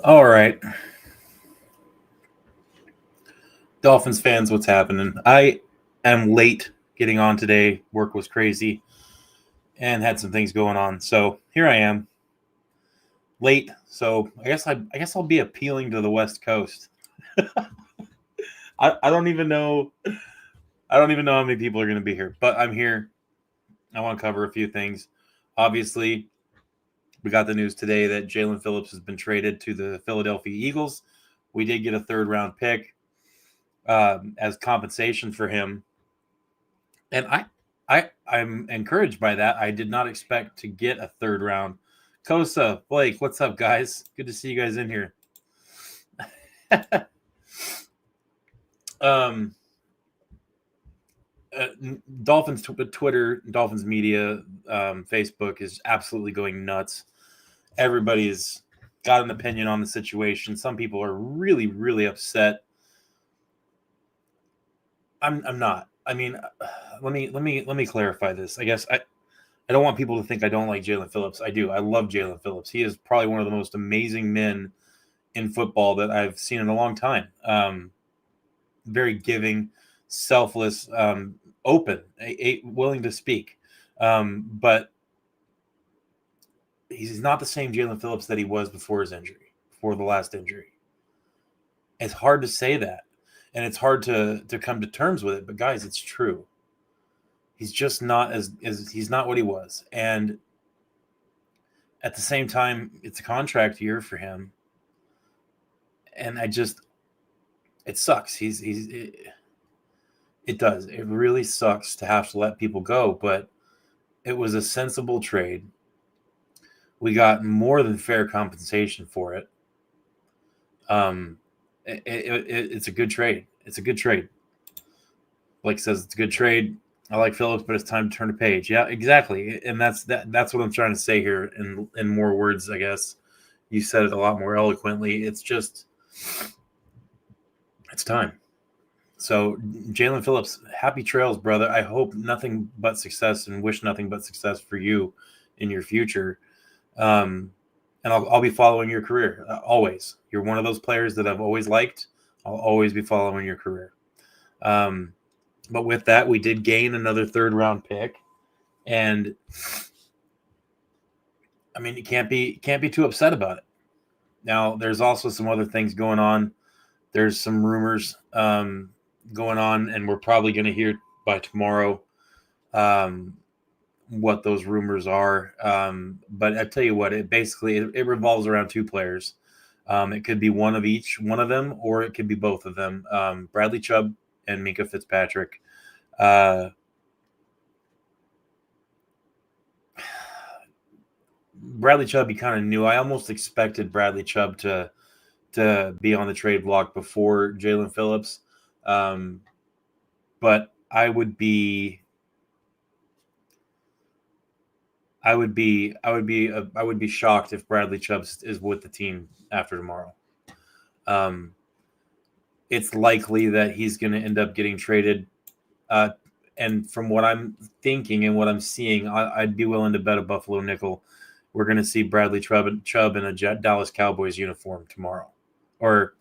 All right. Dolphins fans, what's happening? I am late getting on today. Work was crazy and had some things going on. So here I am, late. So I guess I'll be appealing to the West Coast. I don't even know how many people are gonna be here, but I'm here. I want to cover a few things. Obviously, we got the news today that Jalen Phillips has been traded to the Philadelphia Eagles. We did get a third round pick as compensation for him. And I'm encouraged by that. I did not expect to get a third round. Kosa, Blake, what's up, guys? Good to see you guys in here. um, uh, Dolphins Twitter, Dolphins media, Facebook is absolutely going nuts. Everybody's got an opinion on the situation. Some people are really, really upset. I'm not. I mean, let me clarify this. I don't want people to think I don't like Jalen Phillips. I do. I love Jalen Phillips. He is probably one of the most amazing men in football that I've seen in a long time. Very giving, selfless, open, willing to speak. But he's not the same Jalen Phillips that he was before his injury, before the last injury. It's hard to say that, and it's hard to come to terms with it. But guys, it's true. He's just not as he's not what he was, and at the same time, it's a contract year for him, and it sucks. It does. It really sucks to have to let people go, but it was a sensible trade. We got more than fair compensation for it. Um, it's a good trade. It's a good trade. Blake says it's a good trade. I like Phillips, but it's time to turn the page. Yeah, exactly. And that's what I'm trying to say here in more words, I guess. You said it a lot more eloquently. It's time. So Jalen Phillips, happy trails, brother. I hope nothing but success and wish nothing but success for you in your future. And I'll be following your career always. You're one of those players that I've always liked. I'll always be following your career. But with that, we did gain another third round pick, and I mean, you can't be too upset about it. Now, there's also some other things going on. There's some rumors going on, and we're probably going to hear by tomorrow what those rumors are. But I tell you what, it revolves around two players. It could be one of them, or it could be both of them. Bradley Chubb and Minka Fitzpatrick. Bradley Chubb, you kind of knew. I almost expected Bradley Chubb to be on the trade block before Jalen Phillips, but I would be shocked if Bradley Chubb is with the team after tomorrow. It's likely that he's going to end up getting traded. And from what I'm thinking and what I'm seeing, I'd be willing to bet a Buffalo nickel we're going to see Bradley Chubb in a Dallas Cowboys uniform tomorrow, or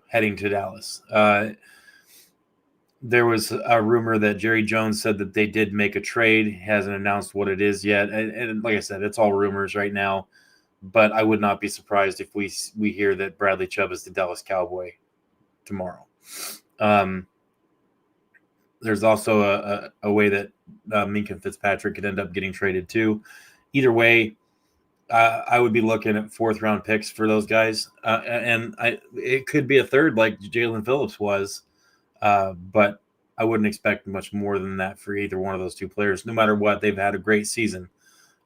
heading to Dallas. There was a rumor that Jerry Jones said that they did make a trade. He hasn't announced what it is yet, and like I said, it's all rumors right now. But I would not be surprised if we hear that Bradley Chubb is the Dallas Cowboy tomorrow. There's also a way that Minka Fitzpatrick could end up getting traded too. Either way, I would be looking at fourth round picks for those guys, and it could be a third like Jalen Phillips was, but I wouldn't expect much more than that for either one of those two players. No matter what, they've had a great season.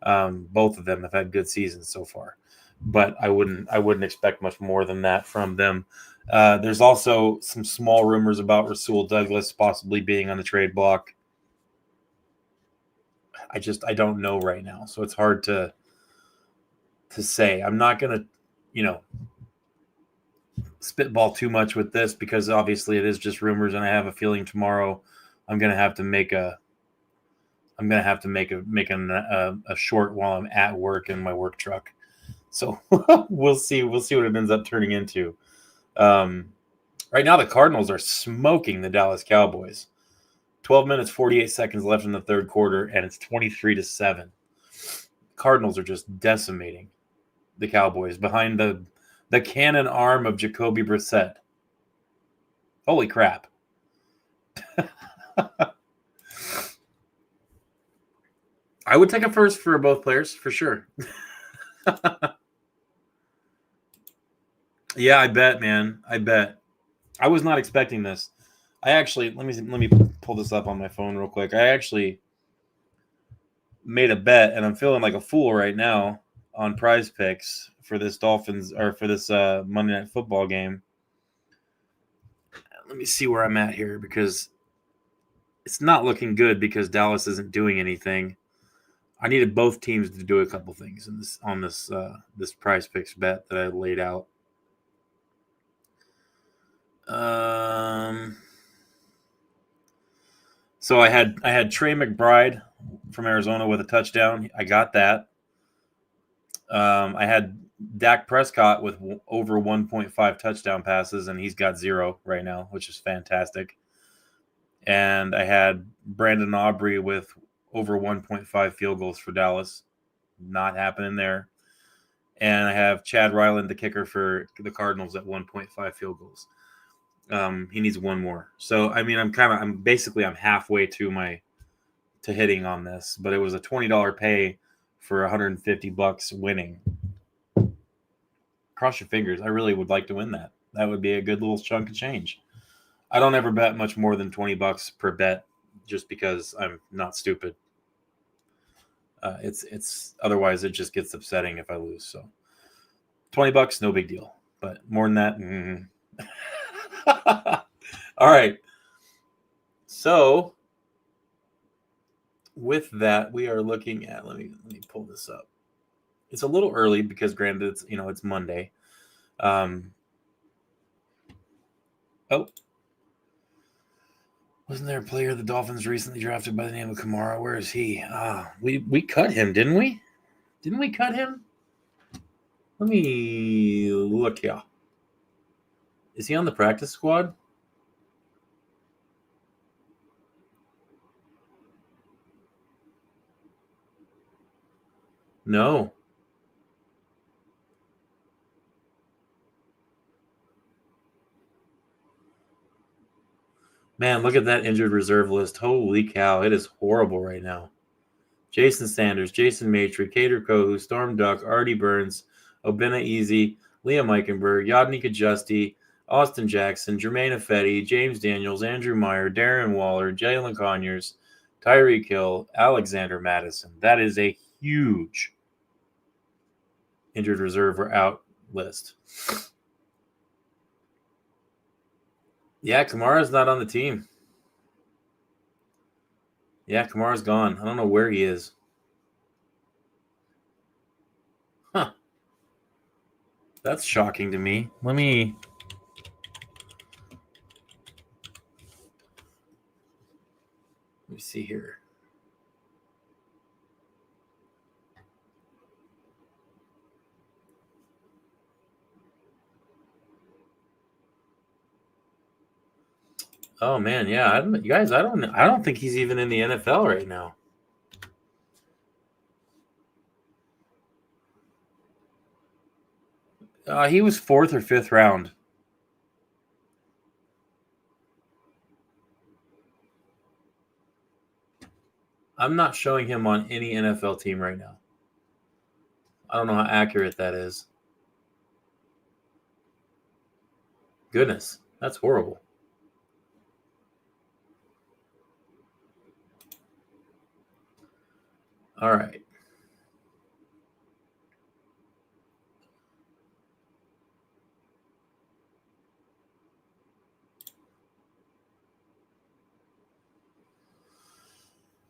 Both of them have had good seasons so far, but I wouldn't expect much more than that from them. There's also some small rumors about Rasul Douglas possibly being on the trade block. I don't know right now, so it's hard to say. I'm not going to, spitball too much with this because obviously it is just rumors, and I have a feeling tomorrow I'm going to have to make a short while I'm at work in my work truck. So we'll see. We'll see what it ends up turning into. Right now, the Cardinals are smoking the Dallas Cowboys. 12 minutes, 48 seconds left in the third quarter, and it's 23-7. Cardinals are just decimating the Cowboys behind the cannon arm of Jacoby Brissett. Holy crap. I would take a first for both players, for sure. Yeah, I bet, man. I bet. I was not expecting this. I actually let me pull this up on my phone real quick. I actually made a bet, and I'm feeling like a fool right now on Prize Picks for this Dolphins or for this Monday Night Football game. Let me see where I'm at here because it's not looking good because Dallas isn't doing anything. I needed both teams to do a couple things in this Prize Picks bet that I laid out. So I had Trey McBride from Arizona with a touchdown. I got that. I had Dak Prescott with over 1.5 touchdown passes, and he's got 0 right now, which is fantastic. And I had Brandon Aubrey with over 1.5 field goals for Dallas. Not happening there. And I have Chad Ryland, the kicker for the Cardinals, at 1.5 field goals. He needs one more. So I mean, I'm halfway to hitting on this, but it was a $20 pay for $150 winning. Cross your fingers. I really would like to win that. That would be a good little chunk of change. I don't ever bet much more than $20 per bet, just because I'm not stupid. It's otherwise it just gets upsetting if I lose. So $20, no big deal. But more than that, All right. So with that, we are looking at. Let me pull this up. It's a little early because, granted, it's Monday. Wasn't there a player the Dolphins recently drafted by the name of Kamara? Where is he? We cut him, didn't we? Didn't we cut him? Let me look here. Is he on the practice squad? No. Man, look at that injured reserve list. Holy cow, it is horrible right now. Jason Sanders, Jason Maitre, Cater Kohu, Storm Duck, Artie Burns, Obina Easy, Liam Eichenberg, Yadnik Adjusti, Austin Jackson, Jermaine Ifedi, James Daniels, Andrew Meyer, Darren Waller, Jalen Conyers, Tyreek Hill, Alexander Madison. That is a huge injured reserve or out list. Yeah, Kamara's not on the team. Yeah, Kamara's gone. I don't know where he is. Huh. That's shocking to me. Let me see here. Oh man, yeah. You guys, I don't think he's even in the NFL right now. He was 4th or 5th round. I'm not showing him on any NFL team right now. I don't know how accurate that is. Goodness, that's horrible. All right.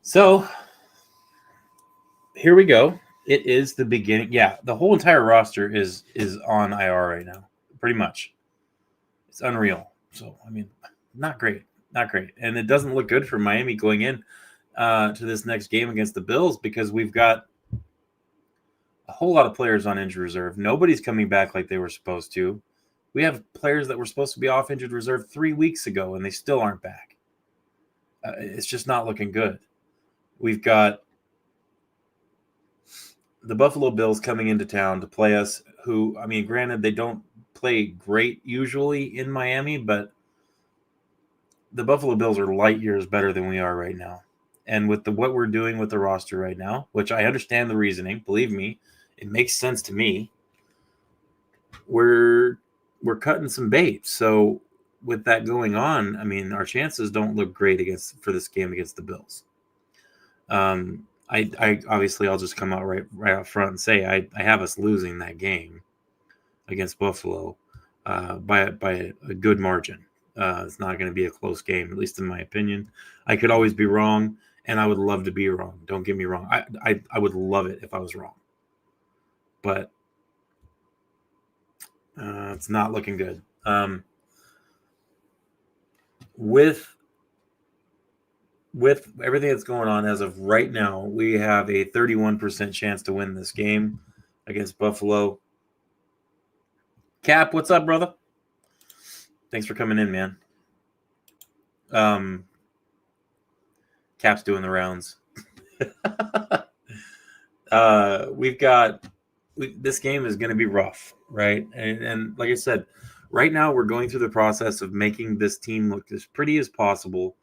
So here we go. It is the beginning. Yeah, the whole entire roster is on IR right now, pretty much. It's unreal. So I mean, not great, and it doesn't look good for Miami going in to this next game against the Bills because we've got a whole lot of players on injured reserve. Nobody's coming back like they were supposed to. We have players that were supposed to be off injured reserve 3 weeks ago, and they still aren't back. It's just not looking good. We've got the Buffalo Bills coming into town to play us, who, I mean, granted, they don't play great usually in Miami, but the Buffalo Bills are light years better than we are right now. And with what we're doing with the roster right now, which I understand the reasoning, believe me, it makes sense to me. We're cutting some bait. So with that going on, I mean, our chances don't look great for this game against the Bills. I obviously I'll just come out right out front and say I have us losing that game against Buffalo by a good margin. It's not going to be a close game, at least in my opinion. I could always be wrong, and I would love to be wrong. Don't get me wrong. I would love it if I was wrong. But it's not looking good. With everything that's going on as of right now, we have a 31% chance to win this game against Buffalo. Cap, what's up, brother? Thanks for coming in, man. Cap's doing the rounds. This game is going to be rough, right? And like I said, right now we're going through the process of making this team look as pretty as possible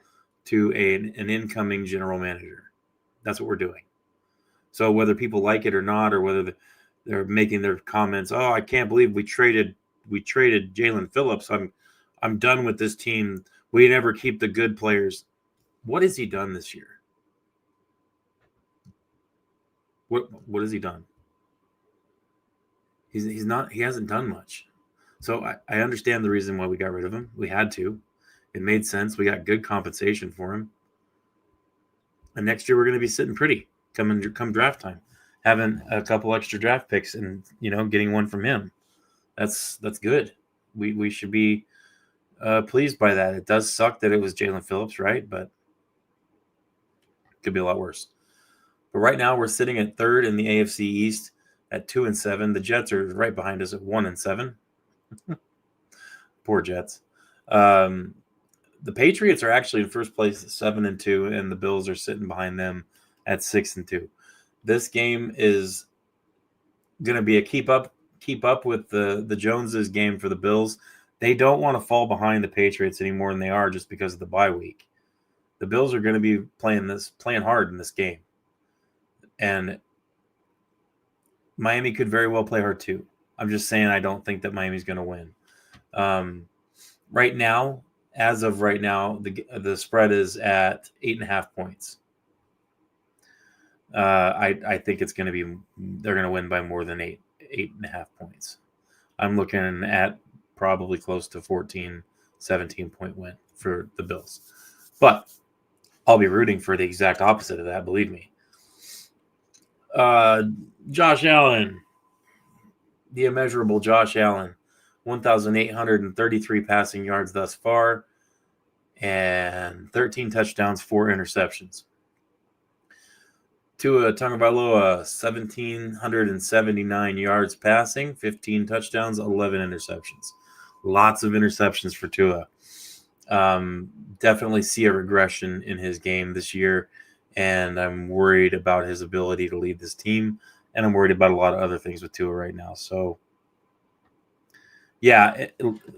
to an incoming general manager. That's what we're doing. So whether people like it or not, or whether they're making their comments, oh, I can't believe we traded Jalen Phillips. I'm done with this team. We never keep the good players. What has he done this year? What has he done? He hasn't done much. So I understand the reason why we got rid of him. We had to. It made sense. We got good compensation for him. And next year we're going to be sitting pretty come draft time, having a couple extra draft picks and getting one from him. That's good. We should be pleased by that. It does suck that it was Jalen Phillips, right? But it could be a lot worse. But right now we're sitting at third in the AFC East at 2-7. The Jets are right behind us at 1-7. Poor Jets. The Patriots are actually in first place at 7-2, and the Bills are sitting behind them at 6-2. This game is going to be a keep up with the Joneses game for the Bills. They don't want to fall behind the Patriots any more than they are just because of the bye week. The Bills are going to be playing hard in this game. And Miami could very well play hard too. I'm just saying I don't think that Miami's going to win. Right now, as of right now, the spread is at 8.5 points. I think it's going to be they're going to win by more than 8.5 points. I'm looking at probably close to 14, 17 point win for the Bills. But I'll be rooting for the exact opposite of that, believe me. Josh Allen, the immeasurable Josh Allen, 1,833 passing yards thus far, and 13 touchdowns, 4 interceptions. Tua Tagovailoa, 1,779 yards passing, 15 touchdowns, 11 interceptions. Lots of interceptions for Tua. Definitely see a regression in his game this year, and I'm worried about his ability to lead this team, and I'm worried about a lot of other things with Tua right now. So, yeah,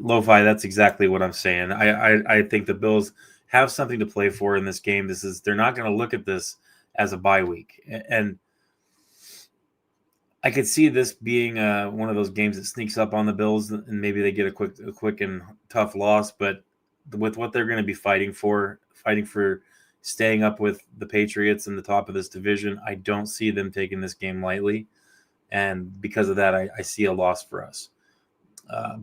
Lo-Fi, that's exactly what I'm saying. I think the Bills have something to play for in this game. They're not going to look at this as a bye week, and I could see this being one of those games that sneaks up on the Bills, and maybe they get a quick and tough loss. But with what they're going to be fighting for staying up with the Patriots in the top of this division, I don't see them taking this game lightly, and because of that, I see a loss for us.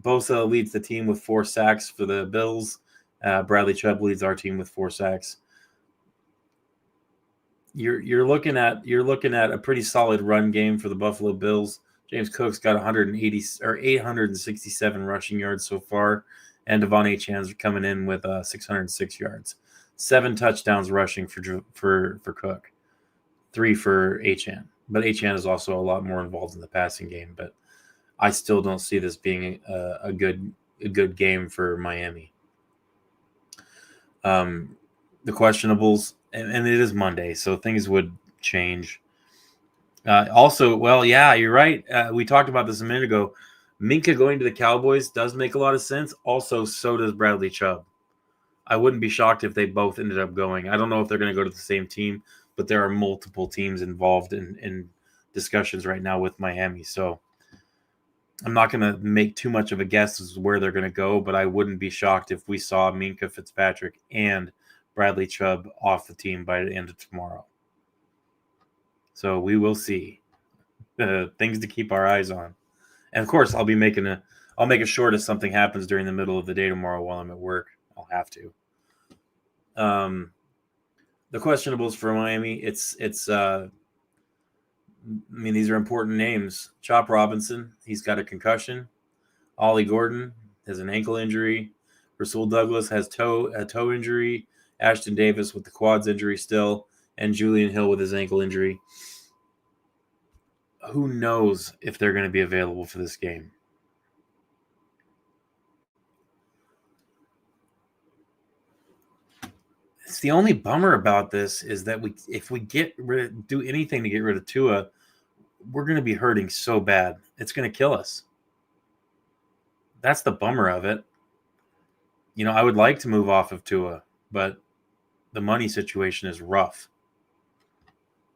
Bosa leads the team with 4 sacks for the Bills. Bradley Chubb leads our team with 4 sacks. You're looking at a pretty solid run game for the Buffalo Bills. James Cook's got 867 rushing yards so far, and Devon Achane's coming in with 606 yards. 7 touchdowns rushing for Cook, 3 for Achane. But Achane is also a lot more involved in the passing game. But I still don't see this being a good game for Miami. The questionables, and it is Monday, so things would change. Also, well, yeah, you're right. We talked about this a minute ago. Minka going to the Cowboys does make a lot of sense. Also, so does Bradley Chubb. I wouldn't be shocked if they both ended up going. I don't know if they're going to go to the same team, but there are multiple teams involved in discussions right now with Miami. So I'm not going to make too much of a guess as to where they're going to go, but I wouldn't be shocked if we saw Minka Fitzpatrick and Bradley Chubb off the team by the end of tomorrow. So we will see. Things to keep our eyes on. And of course, I'll make a short if something happens during the middle of the day tomorrow while I'm at work. I'll have to. The questionables for Miami, these are important names. Chop Robinson, he's got a concussion. Ollie Gordon has an ankle injury. Rasul Douglas has a toe injury. Ashton Davis with the quads injury still, and Julian Hill with his ankle injury. Who knows if they're going to be available for this game? It's the only bummer about this is that if we do anything to get rid of Tua, we're going to be hurting so bad. It's going to kill us. That's the bummer of it. I would like to move off of Tua, but the money situation is rough.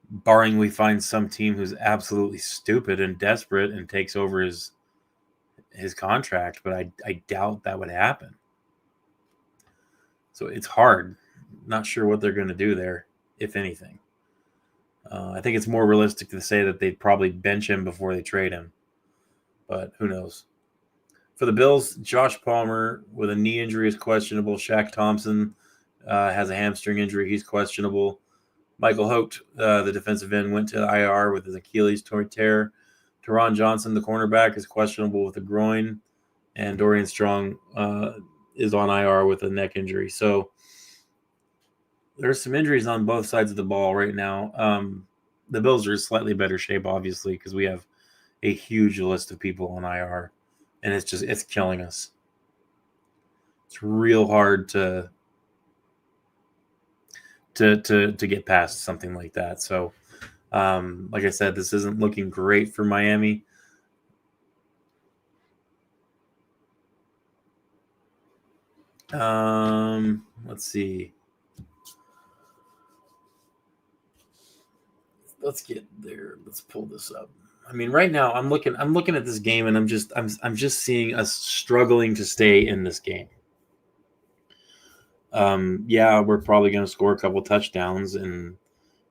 Barring we find some team who's absolutely stupid and desperate and takes over his contract, but I doubt that would happen. So it's hard. Not sure what they're going to do there, if anything. I think it's more realistic to say that they'd probably bench him before they trade him, but who knows? For the Bills, Josh Palmer with a knee injury is questionable. Shaq Thompson has a hamstring injury. He's questionable. Michael Holt, the defensive end, went to the IR with his Achilles tear. Teron Johnson, the cornerback, is questionable with a groin. And Dorian Strong is on IR with a neck injury. So there's some injuries on both sides of the ball right now. The Bills are in slightly better shape, obviously, because we have a huge list of people on IR. And it's killing us. It's real hard to get past something like that. So, like I said, this isn't looking great for Miami. Let's see. Let's get there. Let's pull this up. I mean, right now I'm looking at this game and I'm just seeing us struggling to stay in this game. Yeah, we're probably going to score a couple touchdowns and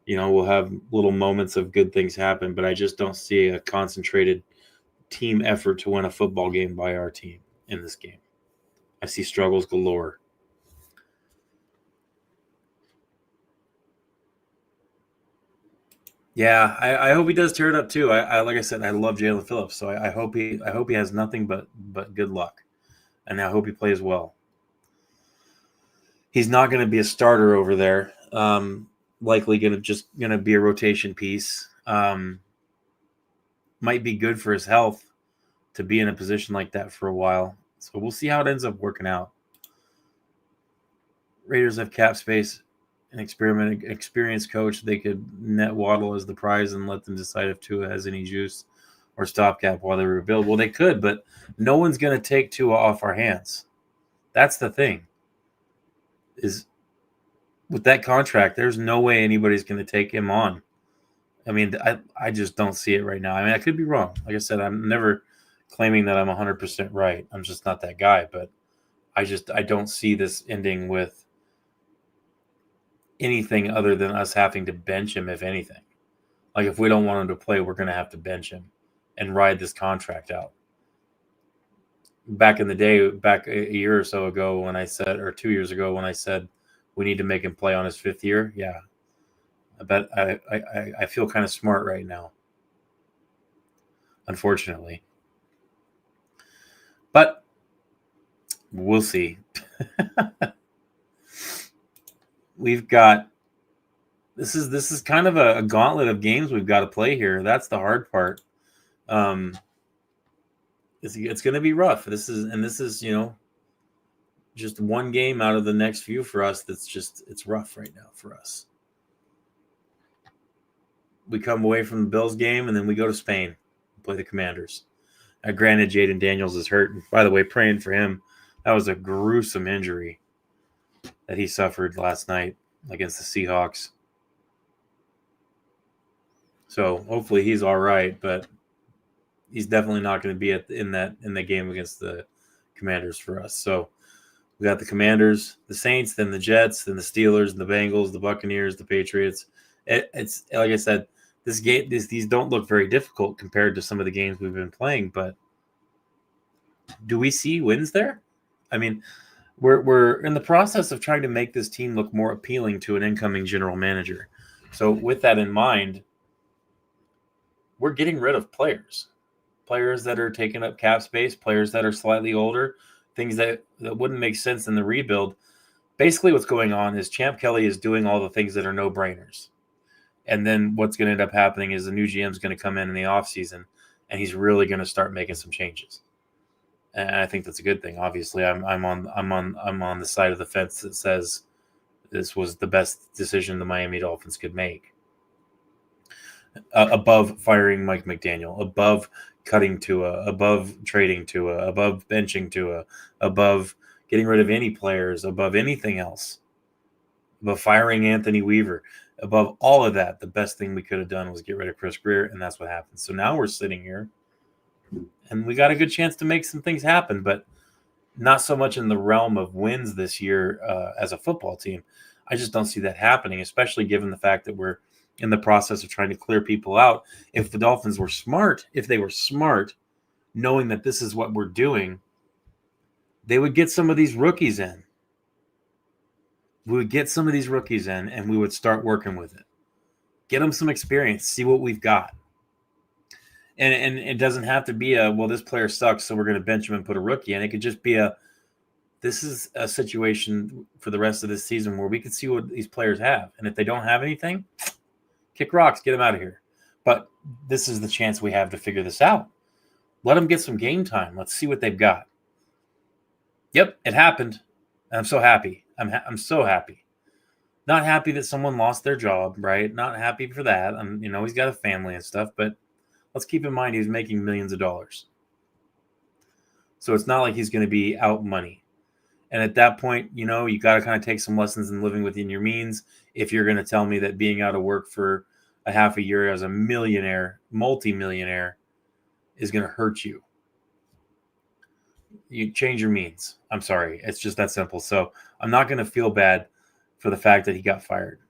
we'll have little moments of good things happen, but I just don't see a concentrated team effort to win a football game by our team in this game. I see struggles galore. Yeah, I hope he does tear it up too. I like I said, I love Jalen Phillips, so I hope he has nothing but good luck, and I hope he plays well. He's not going to be a starter over there. Likely going to be a rotation piece. Might be good for his health to be in a position like that for a while. So we'll see how it ends up working out. Raiders have cap space. An experienced coach, they could net Waddle as the prize and let them decide if Tua has any juice or stopgap while they rebuild. Well, they could, but no one's going to take Tua off our hands. That's the thing. Is with that contract, there's no way anybody's going to take him on. I mean, I just don't see it right now. I mean, I could be wrong. Like I said, I'm never claiming that I'm 100% right. I'm just not that guy. But I don't see this ending with anything other than us having to bench him, if anything. Like if we don't want him to play, we're going to have to bench him and ride this contract out. Back in the day, back a year or so ago when I said, or 2 years ago when I said we need to make him play on his fifth year, yeah. I bet I feel kind of smart right now, unfortunately. But we'll see. We've got This is kind of a gauntlet of games we've got to play here. That's the hard part. It's going to be rough. This is just one game out of the next few for us. It's rough right now for us. We come away from the Bills game and then we go to Spain, play the Commanders. Granted, Jaden Daniels is hurt. By the way, praying for him. That was a gruesome injury that he suffered last night against the Seahawks. So hopefully he's all right, but he's definitely not going to be in the game against the Commanders for us. So we got the Commanders, the Saints, then the Jets, then the Steelers, the Bengals, the Buccaneers, the Patriots. It's like I said, these don't look very difficult compared to some of the games we've been playing. But do we see wins there? I mean, we're in the process of trying to make this team look more appealing to an incoming general manager. So with that in mind, we're getting rid of players that are taking up cap space, players that are slightly older, things that wouldn't make sense in the rebuild. Basically what's going on is Champ Kelly is doing all the things that are no-brainers. And then what's going to end up happening is the new GM is going to come in the offseason, and he's really going to start making some changes. And I think that's a good thing. Obviously, I'm on the side of the fence that says this was the best decision the Miami Dolphins could make. Above firing Mike McDaniel, above cutting Tua, above trading Tua, above benching Tua, above getting rid of any players, above anything else, above firing Anthony Weaver, above all of that, the best thing we could have done was get rid of Chris Greer, and that's what happened. So now we're sitting here, and we got a good chance to make some things happen, but not so much in the realm of wins this year as a football team. I just don't see that happening, especially given the fact that we're in the process of trying to clear people out. If the Dolphins were smart, knowing that this is what we're doing, they would get some of these rookies in. We would get some of these rookies in, and we would start working with it. Get them some experience, see what we've got. And it doesn't have to be this player sucks, so we're going to bench him and put a rookie in. It could just be this is a situation for the rest of this season where we can see what these players have. And if they don't have anything, kick rocks, get them out of here. But this is the chance we have to figure this out. Let them get some game time. Let's see what they've got. Yep, it happened. And I'm so happy. I'm so happy. Not happy that someone lost their job, right? Not happy for that. He's got a family and stuff, but let's keep in mind he's making millions of dollars. So it's not like he's going to be out money. And at that point, you got to kind of take some lessons in living within your means. If you're going to tell me that being out of work for a half a year as a millionaire, multi-millionaire, is going to hurt you, you change your means. I'm sorry. It's just that simple. So I'm not going to feel bad for the fact that he got fired.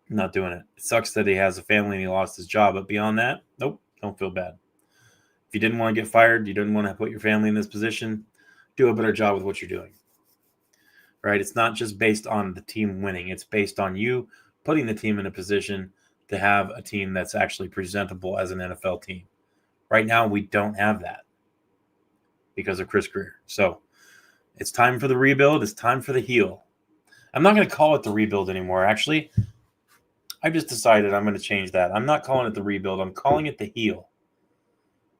I'm not doing it. It sucks that he has a family and he lost his job. But beyond that, nope, don't feel bad. If you didn't want to get fired, you didn't want to put your family in this position, do a better job with what you're doing. Right? It's not just based on the team winning. It's based on you putting the team in a position to have a team that's actually presentable as an NFL team. Right now, we don't have that because of Chris Greer. So it's time for the rebuild. It's time for the heal. I'm not going to call it the rebuild anymore. Actually, I've just decided I'm going to change that. I'm not calling it the rebuild. I'm calling it the heal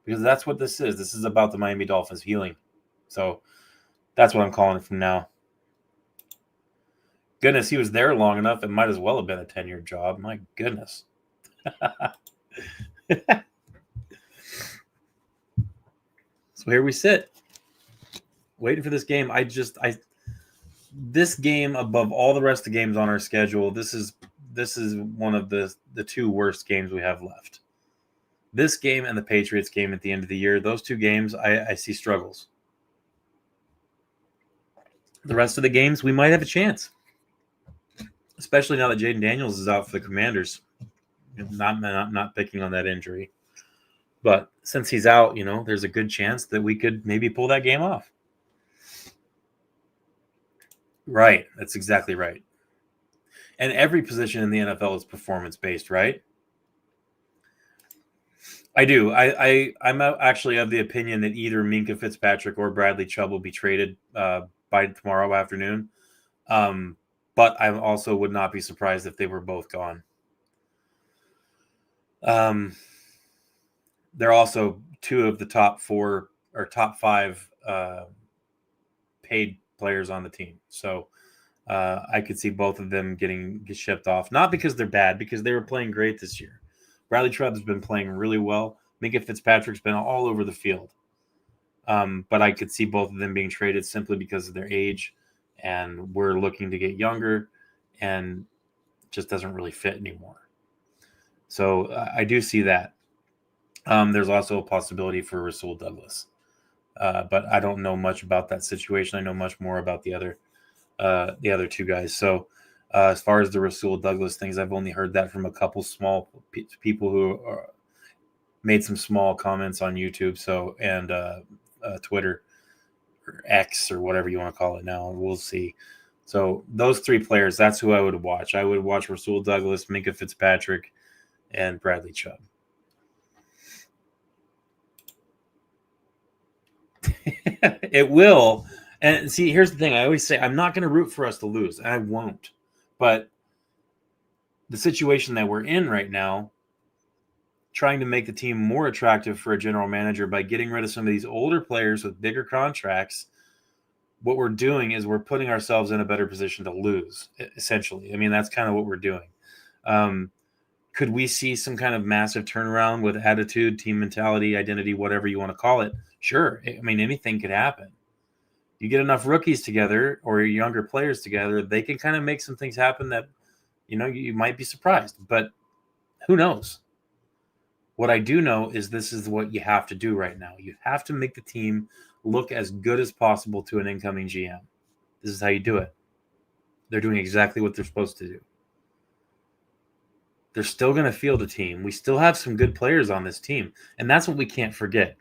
because that's what this is. This is about the Miami Dolphins healing. So that's what I'm calling it from now. Goodness, he was there long enough. It might as well have been a 10-year job. My goodness. So here we sit, waiting for this game. This game above all the rest of the games on our schedule, this is one of the two worst games we have left. This game and the Patriots game at the end of the year, those two games, I see struggles. The rest of the games, we might have a chance, especially now that Jaden Daniels is out for the Commanders. Not picking on that injury. But since he's out, there's a good chance that we could maybe pull that game off. Right. That's exactly right. And every position in the NFL is performance-based, right? I do. I'm actually of the opinion that either Minkah Fitzpatrick or Bradley Chubb will be traded by tomorrow afternoon. But but I also would not be surprised if they were both gone. They're also two of the top 4 or top 5 paid players on the team. So I could see both of them get shipped off. Not because they're bad, because they were playing great this year. Bradley Chubb's been playing really well. Minka Fitzpatrick's been all over the field. But I could see both of them being traded simply because of their age, and we're looking to get younger, and it just doesn't really fit anymore. So I do see that. There's also a possibility for Rasul Douglas, but I don't know much about that situation. I know much more about the other two guys. So as far as the Rasul Douglas things, I've only heard that from a couple small people who made some small comments on YouTube. So and Twitter or X or whatever you want to call it now. We'll see. So those 3 players, that's who I would watch. I would watch Rasul Douglas, Minka Fitzpatrick, and Bradley Chubb. It will. And see, here's the thing. I always say I'm not going to root for us to lose. I won't. But the situation that we're in right now, trying to make the team more attractive for a general manager by getting rid of some of these older players with bigger contracts, what we're doing is we're putting ourselves in a better position to lose, essentially. I mean, that's kind of what we're doing. Could we see some kind of massive turnaround with attitude, team mentality, identity, whatever you want to call it? Sure. I mean, anything could happen. You get enough rookies together or younger players together, they can kind of make some things happen that, you might be surprised. But who knows? What I do know is this is what you have to do right now. You have to make the team look as good as possible to an incoming GM. This is how you do it. They're doing exactly what they're supposed to do. They're still going to field a team. We still have some good players on this team, and that's what we can't forget.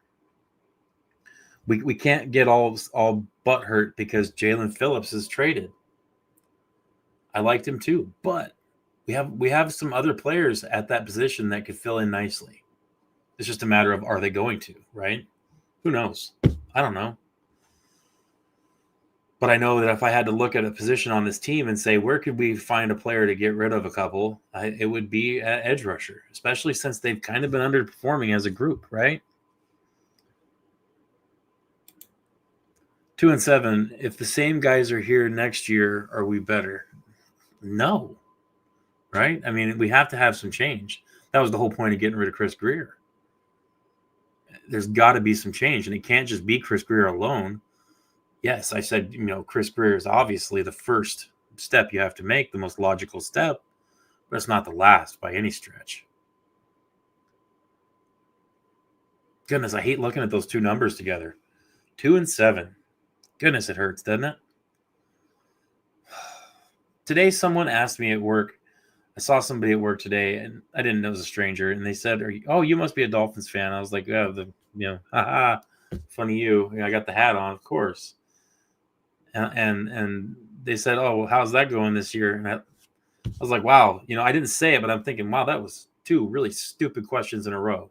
We can't get all butthurt because Jalen Phillips is traded. I liked him too, but we have some other players at that position that could fill in nicely. It's just a matter of, are they going to, right? Who knows? I don't know. But I know that if I had to look at a position on this team and say, where could we find a player to get rid of a couple, it would be an edge rusher, especially since they've kind of been underperforming as a group, right? 2-7. If the same guys are here next year, are we better? No. Right? I mean, we have to have some change. That was the whole point of getting rid of Chris Grier. There's got to be some change, and it can't just be Chris Grier alone. Yes, I said, Chris Grier is obviously the first step you have to make, the most logical step, but it's not the last by any stretch. Goodness, I hate looking at those two numbers together. 2-7. Goodness, it hurts, doesn't it? Today, someone asked me at work. I saw somebody at work today, and I didn't know it was a stranger, and they said, you must be a Dolphins fan. I was like, haha, funny you. I got the hat on, of course. And they said, oh, well, how's that going this year? And I was like, wow, I didn't say it, but I'm thinking, wow, that was 2 really stupid questions in a row.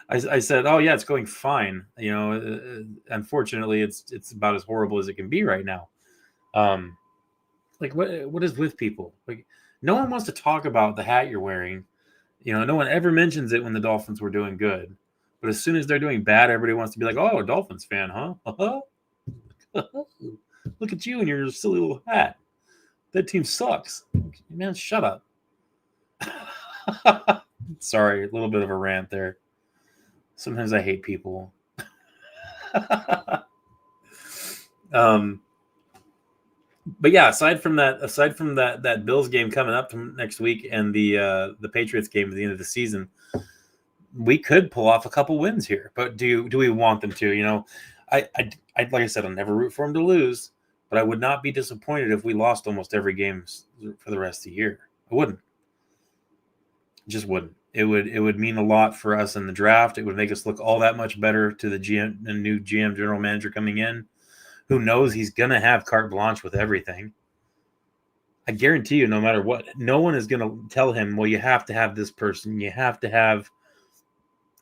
I said, oh yeah, it's going fine. Unfortunately, it's about as horrible as it can be right now. Like what is with people? Like, no one wants to talk about the hat you're wearing. No one ever mentions it when the Dolphins were doing good. But as soon as they're doing bad, everybody wants to be like, oh, a Dolphins fan, huh? Look at you and your silly little hat. That team sucks. Man, shut up. Sorry, a little bit of a rant there. Sometimes I hate people. But yeah, aside from that Bills game coming up next week and the Patriots game at the end of the season, we could pull off a couple wins here. But do we want them to? I like I said, I'll never root for them to lose, but I would not be disappointed if we lost almost every game for the rest of the year. I wouldn't. Just wouldn't. It would mean a lot for us in the draft. It would make us look all that much better to the new GM, general manager coming in. Who knows? He's gonna have carte blanche with everything. I guarantee you, no matter what, no one is gonna tell him, well, you have to have this person. You have to have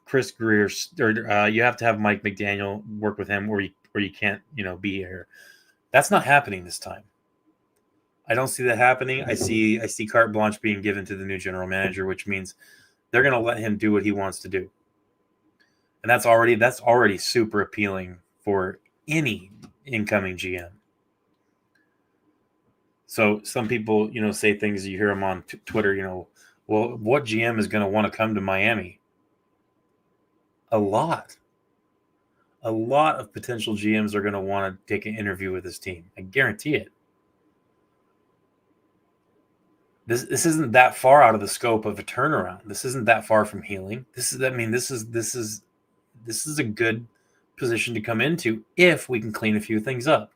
Chris Grier, or you have to have Mike McDaniel work with him, or you can't, be here. That's not happening this time. I don't see that happening. I see carte blanche being given to the new general manager, which means they're going to let him do what he wants to do. And that's already super appealing for any incoming GM. So some people, say things, you hear them on Twitter, well, what GM is going to want to come to Miami? A lot of potential GMs are going to want to take an interview with this team. I guarantee it. This isn't that far out of the scope of a turnaround. This isn't that far from healing. This is a good position to come into if we can clean a few things up.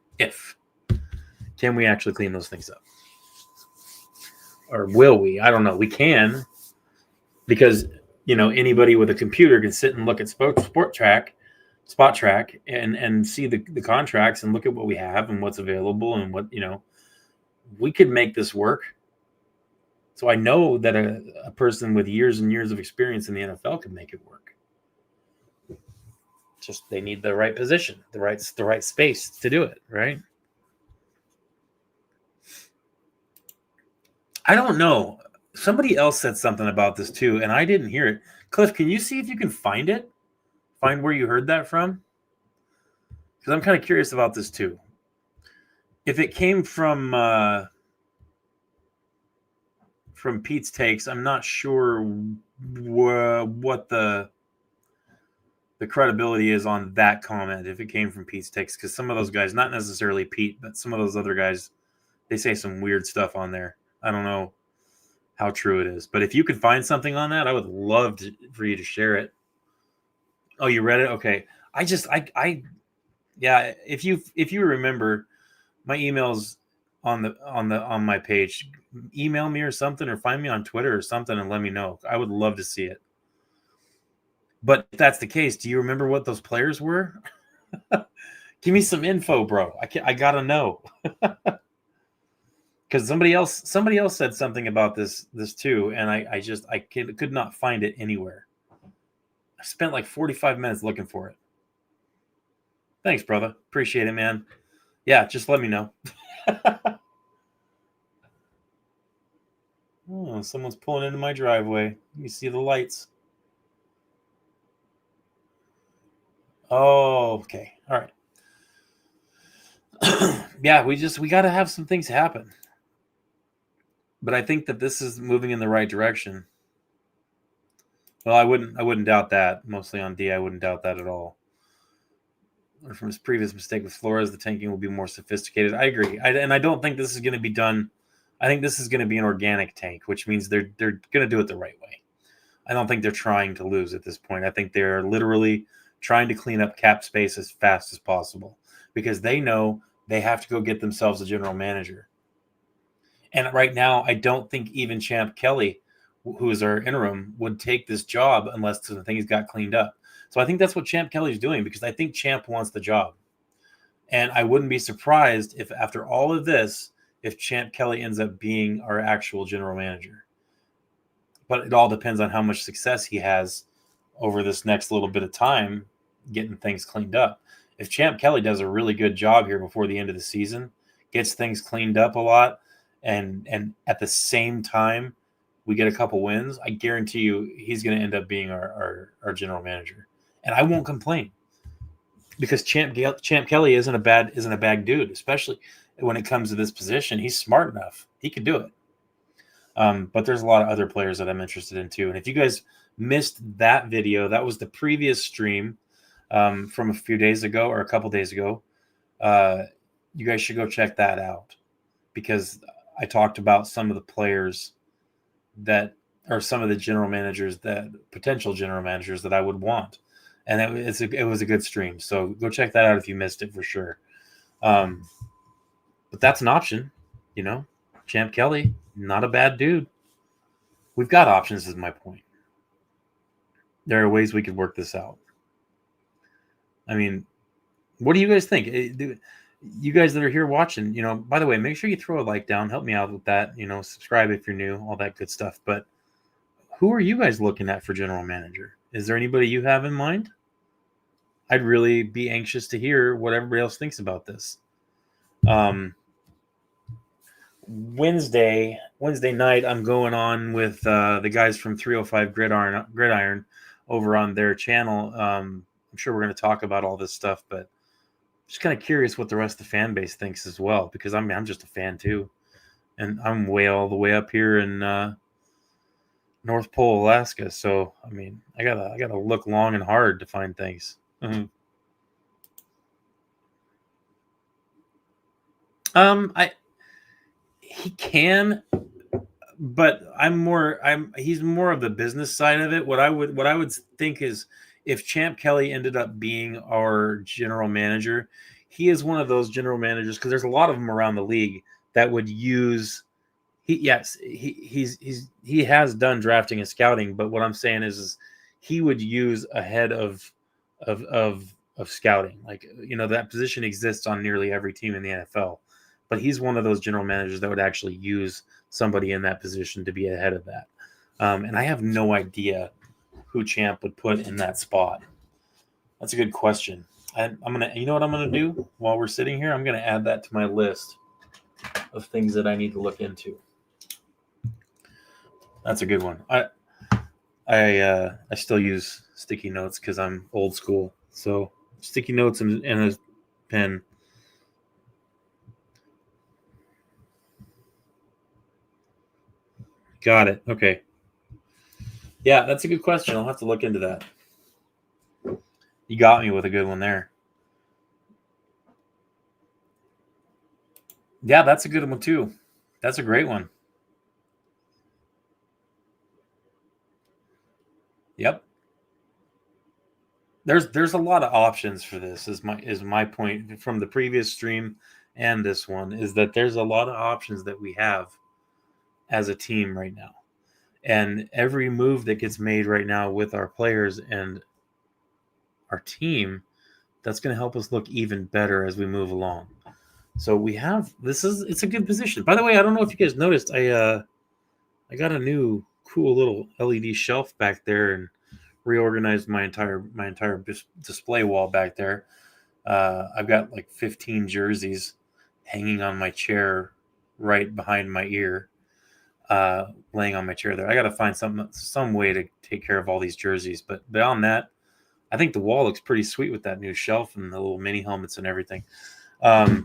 Can we actually clean those things up? Or will we? I don't know. We can, because anybody with a computer can sit and look at Spot Track and see the contracts and look at what we have and what's available and what we could make this work. So I know that a person with years and years of experience in the NFL can make it work. Just they need the right position, the right space to do it, right? I don't know. Somebody else said something about this too, and I didn't hear it. Cliff, can you see if you can find it? Find where you heard that from? Because I'm kind of curious about this too. If it came from Pete's Takes, I'm not sure what the credibility is on that comment if it came from Pete's Takes, because some of those guys, not necessarily Pete, but some of those other guys, they say some weird stuff on there. I don't know how true it is, but if you could find something on that, I would love for you to share it. Oh, you read it? Okay. Yeah. If you remember, my email's on my page. Email me or something, or find me on Twitter or something, and let me know. I would love to see it. But if that's the case, do you remember what those players were? Give me some info, bro. I gotta know. Because somebody else said something about this too, and I could not find it anywhere. I spent like 45 minutes looking for it. Thanks, brother. Appreciate it, man. Yeah, just let me know. Oh, someone's pulling into my driveway. You see the lights. Oh, okay. All right. Yeah, we got to have some things happen. But I think that this is moving in the right direction. Well, I wouldn't doubt that. Mostly on D, I wouldn't doubt that at all. Or from his previous mistake with Flores, the tanking will be more sophisticated. I agree. And I don't think this is going to be done. I think this is going to be an organic tank, which means they're going to do it the right way. I don't think they're trying to lose at this point. I think they're literally trying to clean up cap space as fast as possible because they know they have to go get themselves a general manager. And right now, I don't think even Champ Kelly, who is our interim, would take this job unless the things got cleaned up. So I think that's what Champ Kelly's doing, because I think Champ wants the job. And I wouldn't be surprised if after all of this, if Champ Kelly ends up being our actual general manager. But it all depends on how much success he has over this next little bit of time getting things cleaned up. If Champ Kelly does a really good job here before the end of the season, gets things cleaned up a lot, and at the same time we get a couple wins, I guarantee you he's going to end up being our general manager. And I won't complain, because Champ Kelly isn't a bad dude, especially when it comes to this position. He's smart enough. He could do it. But there's a lot of other players that I'm interested in too. And if you guys missed that video, that was the previous stream from a few days ago or a couple days ago. You guys should go check that out, because I talked about some of the players that are some of the potential general managers that I would want. And it was a good stream. So go check that out if you missed it, for sure. But that's an option, Champ Kelly, not a bad dude. We've got options, is my point. There are ways we could work this out. I mean, what do you guys think? You guys that are here watching, by the way, make sure you throw a like down. Help me out with that. Subscribe if you're new, all that good stuff. But who are you guys looking at for general manager? Is there anybody you have in mind? I'd really be anxious to hear what everybody else thinks about this. Wednesday night, I'm going on with the guys from 305 Gridiron over on their channel. I'm sure we're going to talk about all this stuff, but just kind of curious what the rest of the fan base thinks as well, because I'm just a fan too, and I'm all the way up here in North Pole, Alaska. So I mean, I gotta look long and hard to find things. Mm-hmm. I he can, but he's more of the business side of it. What I would think is, if Champ Kelly ended up being our general manager, he is one of those general managers, because there's a lot of them around the league that would use he has done drafting and scouting, but what I'm saying is he would use a head of of scouting. Like, that position exists on nearly every team in the NFL, but he's one of those general managers that would actually use somebody in that position to be ahead of that. And I have no idea who Champ would put in that spot. That's a good question. I'm gonna, you know what I'm gonna do while we're sitting here? I'm gonna add that to my list of things that I need to look into. That's a good one. I still use sticky notes because I'm old school. So sticky notes and a pen. Got it. Okay. Yeah, that's a good question. I'll have to look into that. You got me with a good one there. Yeah, that's a good one too. That's a great one. Yep. There's a lot of options for this. Is my point from the previous stream and this one, is that there's a lot of options that we have as a team right now. And every move that gets made right now with our players and our team, that's going to help us look even better as we move along. So it's a good position. By the way, I don't know if you guys noticed, I got a new cool little LED shelf back there, and reorganized my entire display wall back there. I've got like 15 jerseys hanging on my chair right behind my ear, laying on my chair there. I got to find some way to take care of all these jerseys. But beyond that, I think the wall looks pretty sweet with that new shelf and the little mini helmets and everything. I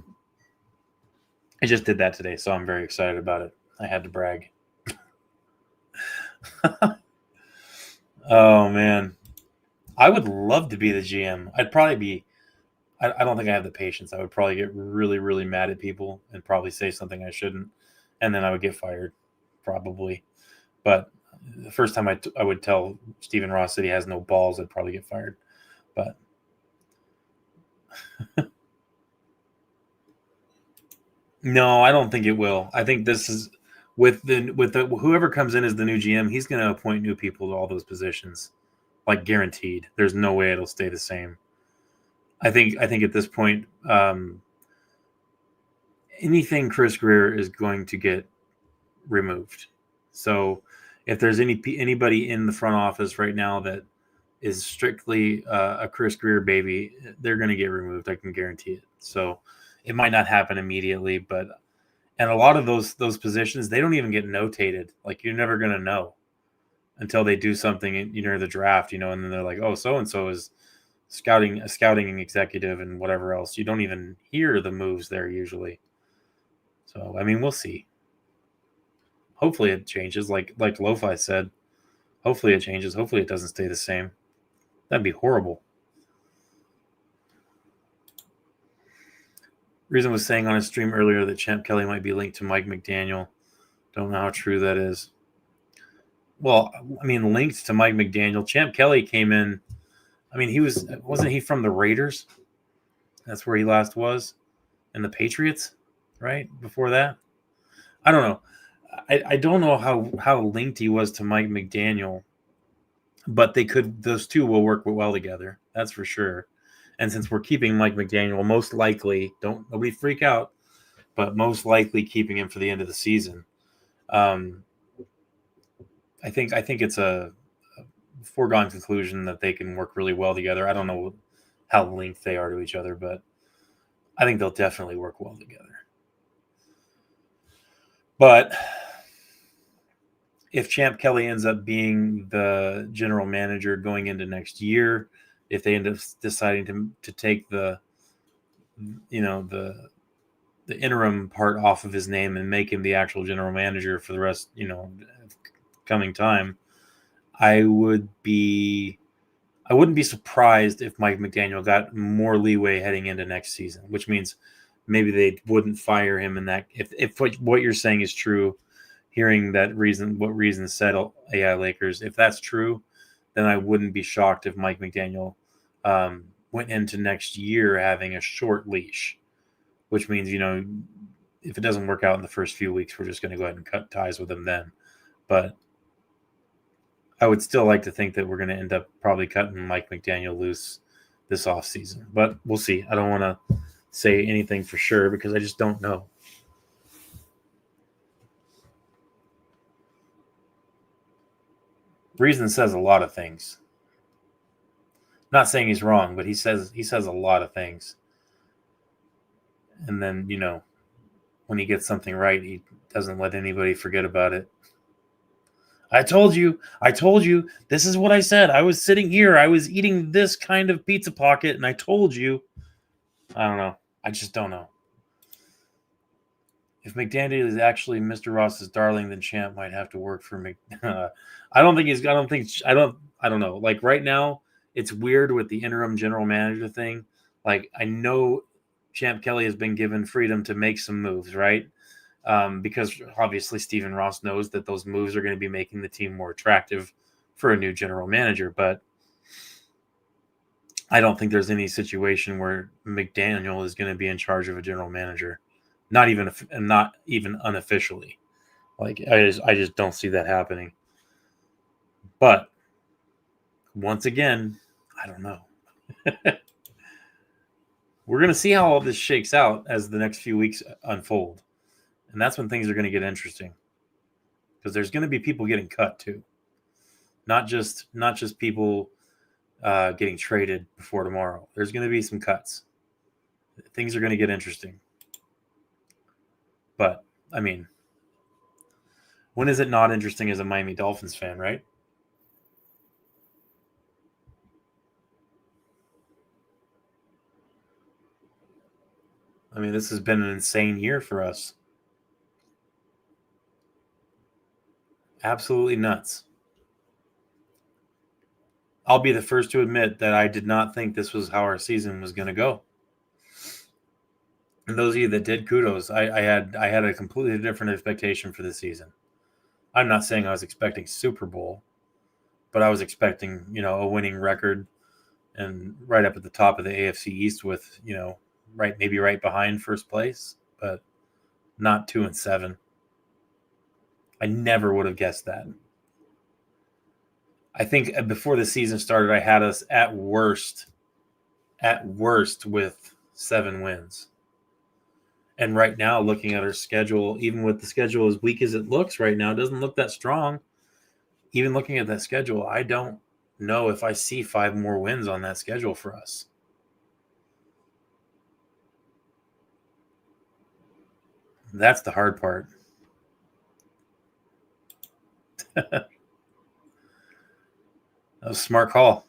just did that today, so I'm very excited about it. I had to brag. Oh man, I would love to be the GM. I'd probably be. I don't think I have the patience. I would probably get really, really mad at people and probably say something I shouldn't, and then I would get fired, probably. But the first time I would tell Stephen Ross that he has no balls, I'd probably get fired. But no, I don't think it will. I think this is with the whoever comes in as the new GM, he's going to appoint new people to all those positions, like guaranteed. There's no way it'll stay the same. I think at this point, anything Chris Greer is going to get removed. So if there's anybody in the front office right now that is strictly a Chris Greer baby, they're going to get removed. I can guarantee it. So it might not happen immediately, but and a lot of those positions, they don't even get notated. Like, you're never going to know until they do something in the draft, and then they're like, oh, so and so is scouting executive and whatever else. You don't even hear the moves there usually. So I mean, we'll see. Hopefully it changes, like Lo-Fi said. Hopefully it changes. Hopefully it doesn't stay the same. That'd be horrible. Reason was saying on a stream earlier that Champ Kelly might be linked to Mike McDaniel. Don't know how true that is. Well, I mean, linked to Mike McDaniel. Champ Kelly came in. I mean, wasn't he from the Raiders? That's where he last was. And the Patriots, right? Before that? I don't know. I don't know how linked he was to Mike McDaniel, but those two will work well together. That's for sure. And since we're keeping Mike McDaniel, most likely, nobody freak out, but most likely keeping him for the end of the season. I think it's a foregone conclusion that they can work really well together. I don't know how linked they are to each other, but I think they'll definitely work well together. But if Champ Kelly ends up being the general manager going into next year, if they end up deciding to take the interim part off of his name and make him the actual general manager for the rest, coming time, I wouldn't be surprised if Mike McDaniel got more leeway heading into next season, which means maybe they wouldn't fire him in that. If what you're saying is true, hearing what reason said AI Lakers, if that's true, then I wouldn't be shocked if Mike McDaniel went into next year having a short leash, which means, if it doesn't work out in the first few weeks, we're just going to go ahead and cut ties with him then. But I would still like to think that we're going to end up probably cutting Mike McDaniel loose this offseason. But we'll see. I don't want to say anything for sure because I just don't know. Reason says a lot of things. Not saying he's wrong, but he says a lot of things. And then, when he gets something right, he doesn't let anybody forget about it. I told you, this is what I said. I was sitting here, I was eating this kind of pizza pocket, and I told you. I don't know. I just don't know. If McDaniel is actually Mr. Ross's darling, then Champ might have to work for I don't know. Like right now, it's weird with the interim general manager thing. Like I know Champ Kelly has been given freedom to make some moves, right? Because obviously Stephen Ross knows that those moves are going to be making the team more attractive for a new general manager. But I don't think there's any situation where McDaniel is going to be in charge of a general manager, not even unofficially. Like I just don't see that happening. But once again, I don't know. We're going to see how all this shakes out as the next few weeks unfold. And that's when things are going to get interesting. Because there's going to be people getting cut too. Not just people getting traded before tomorrow. There's going to be some cuts. Things are going to get interesting. But, I mean, when is it not interesting as a Miami Dolphins fan, right? I mean, this has been an insane year for us. Absolutely nuts. I'll be the first to admit that I did not think this was how our season was going to go. And those of you that did, kudos. I had a completely different expectation for the season. I'm not saying I was expecting Super Bowl, but I was expecting, a winning record and right up at the top of the AFC East with, maybe right behind first place, but not 2-7. I never would have guessed that. I think before the season started, I had us at worst with 7 wins. And right now, looking at our schedule, even with the schedule as weak as it looks right now, it doesn't look that strong. Even looking at that schedule, I don't know if I see 5 more wins on that schedule for us. That's the hard part. That was a smart call.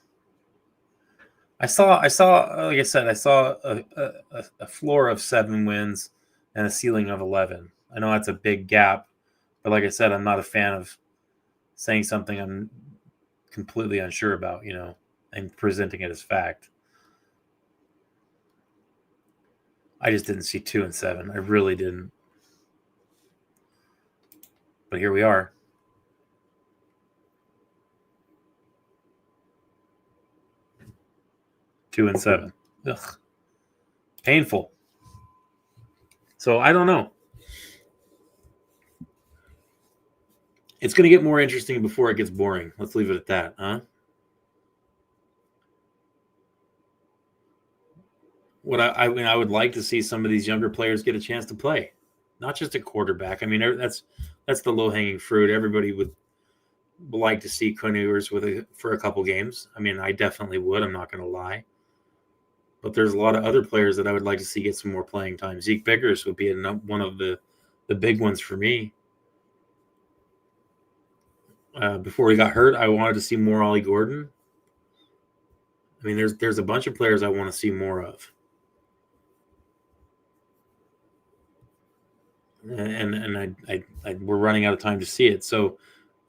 I saw, like I said, I saw a floor of 7 wins and a ceiling of 11. I know that's a big gap, but like I said, I'm not a fan of saying something I'm completely unsure about, and presenting it as fact. I just didn't see 2-7. I really didn't. But here we are. Two and 7. Ugh. Painful. So I don't know. It's going to get more interesting before it gets boring. Let's leave it at that, huh? What I would like to see some of these younger players get a chance to play, not just a quarterback. I mean, that's the low hanging fruit. Everybody would like to see Quinn Ewers for a couple games. I mean, I definitely would. I'm not going to lie. But there's a lot of other players that I would like to see get some more playing time. Zeke Biggers would be one of the the big ones for me. Before he got hurt, I wanted to see more Ollie Gordon. I mean, there's a bunch of players I want to see more of. And we're running out of time to see it. So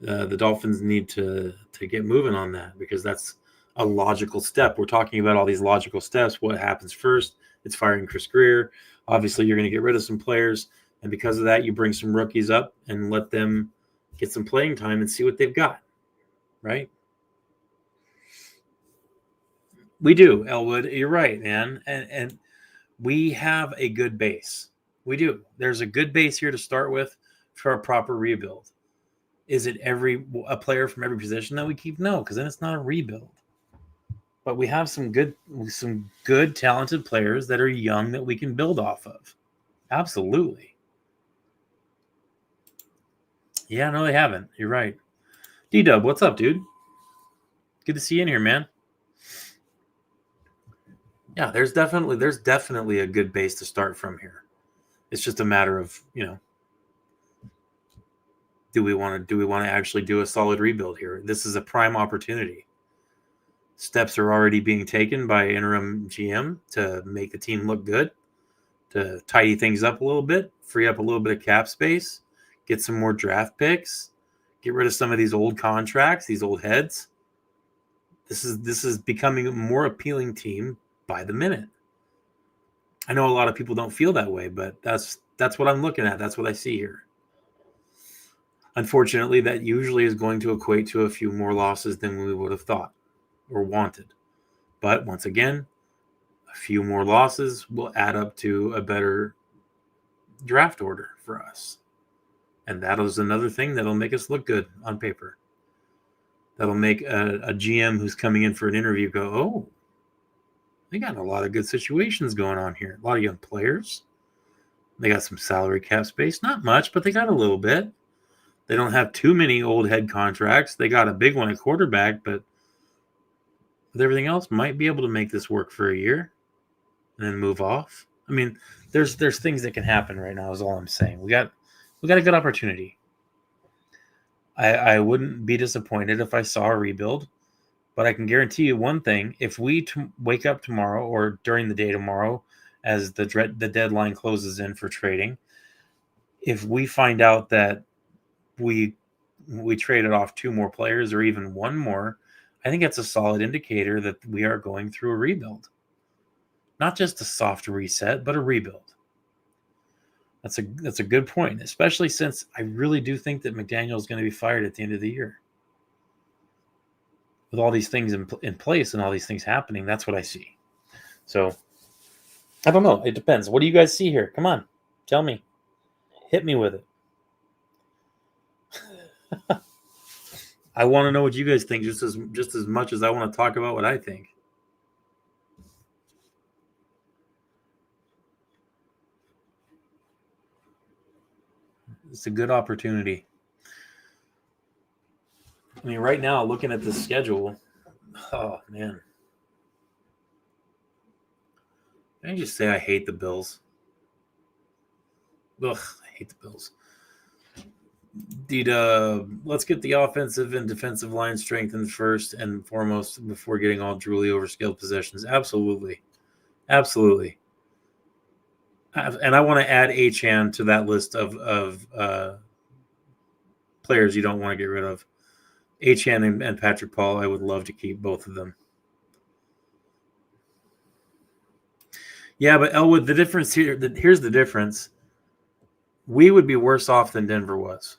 the Dolphins need to get moving on that, because that's a logical step. We're talking about all these logical steps. What happens first? It's firing Chris Greer. Obviously, you're going to get rid of some players, and because of that, you bring some rookies up and let them get some playing time and see what they've got, right? We do, Elwood. You're right, man. And we have a good base. We do. There's a good base here to start with for a proper rebuild. Is it a player from every position that we keep? No, because then it's not a rebuild. But we have some good, talented players that are young that we can build off of. Absolutely. Yeah, no, they haven't. You're right. D-Dub, what's up, dude? Good to see you in here, man. Yeah, there's definitely a good base to start from here. It's just a matter of, do we want to actually do a solid rebuild here? This is a prime opportunity. Steps are already being taken by interim GM to make the team look good, to tidy things up a little bit, free up a little bit of cap space, get some more draft picks, get rid of some of these old contracts, these old heads. This is becoming a more appealing team by the minute. I know a lot of people don't feel that way, but that's what I'm looking at. That's what I see here. Unfortunately, that usually is going to equate to a few more losses than we would have thought or wanted. But once again, a few more losses will add up to a better draft order for us. And that is another thing that'll make us look good on paper. That'll make a GM who's coming in for an interview go, oh, they got a lot of good situations going on here. A lot of young players. They got some salary cap space. Not much, but they got a little bit. They don't have too many old head contracts. They got a big one at quarterback, but with everything else, might be able to make this work for a year and then move off. I mean, there's things that can happen right now is all I'm saying. We got a good opportunity. I wouldn't be disappointed if I saw a rebuild, but I can guarantee you one thing. If we wake up tomorrow or during the day tomorrow as the deadline closes in for trading, if we find out that we traded off two more players or even one more, I think that's a solid indicator that we are going through a rebuild. Not just a soft reset, but a rebuild. That's a good point, especially since I really do think that McDaniel is going to be fired at the end of the year. With all these things in place and all these things happening, that's what I see. So, I don't know. It depends. What do you guys see here? Come on. Tell me. Hit me with it. I want to know what you guys think just as much as I want to talk about what I think. It's a good opportunity. I mean, right now, looking at the schedule, oh, man. Can I just say I hate the Bills? Ugh, I hate the Bills. Let's get the offensive and defensive line strengthened first and foremost before getting all drooly over skilled possessions. Absolutely. Absolutely. And I want to add Achane to that list of players you don't want to get rid of. Achane and Patrick Paul, I would love to keep both of them. Yeah, but Elwood, the difference here, here's the difference. We would be worse off than Denver was.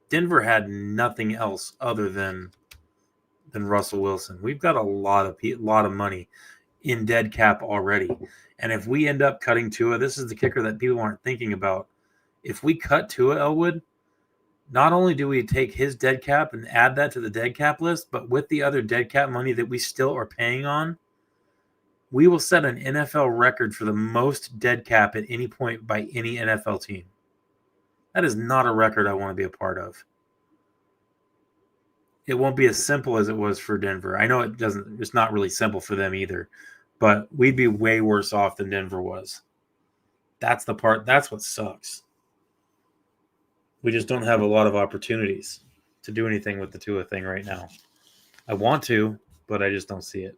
Denver had nothing else other than Russell Wilson. We've got a lot of money in dead cap already. And if we end up cutting Tua, this is the kicker that people aren't thinking about. If we cut Tua, Elwood, not only do we take his dead cap and add that to the dead cap list, but with the other dead cap money that we still are paying on, we will set an NFL record for the most dead cap at any point by any NFL team. That is not a record I want to be a part of. It won't be as simple as it was for Denver. I know it's not really simple for them either, but we'd be way worse off than Denver was. That's the part. That's what sucks. We just don't have a lot of opportunities to do anything with the Tua thing right now. I want to, but I just don't see it.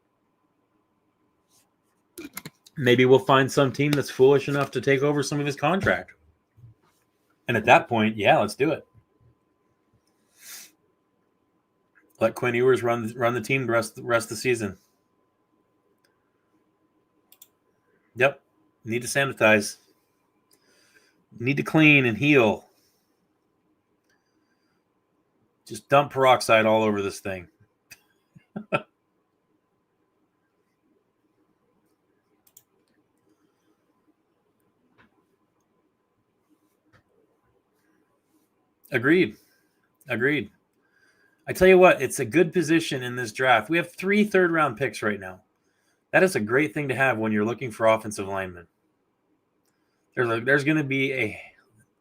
Maybe we'll find some team that's foolish enough to take over some of his contract. And at that point, yeah, let's do it. Let Quinn Ewers run the team the rest of the season. Yep. Need to sanitize. Need to clean and heal. Just dump peroxide all over this thing. Agreed. I tell you what, it's a good position in this draft. We have 3 third-round picks right now. That is a great thing to have when you're looking for offensive linemen. There's going to be a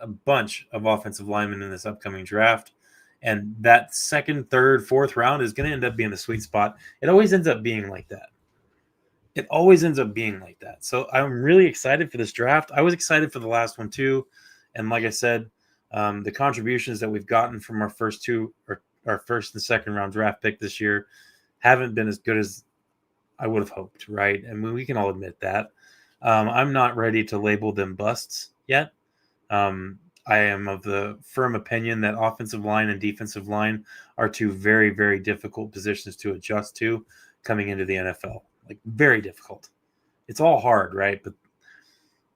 bunch of offensive linemen in this upcoming draft, and that second, third, fourth round is going to end up being the sweet spot. It always ends up being like that. So I'm really excited for this draft. I was excited for the last one too, and like I said, the contributions that we've gotten from our first two, or our first and second round draft pick this year, haven't been as good as I would have hoped, right? I mean, we can all admit that. I'm not ready to label them busts yet. I am of the firm opinion that offensive line and defensive line are 2 very, very difficult positions to adjust to coming into the NFL. Like, very difficult. It's all hard, right? But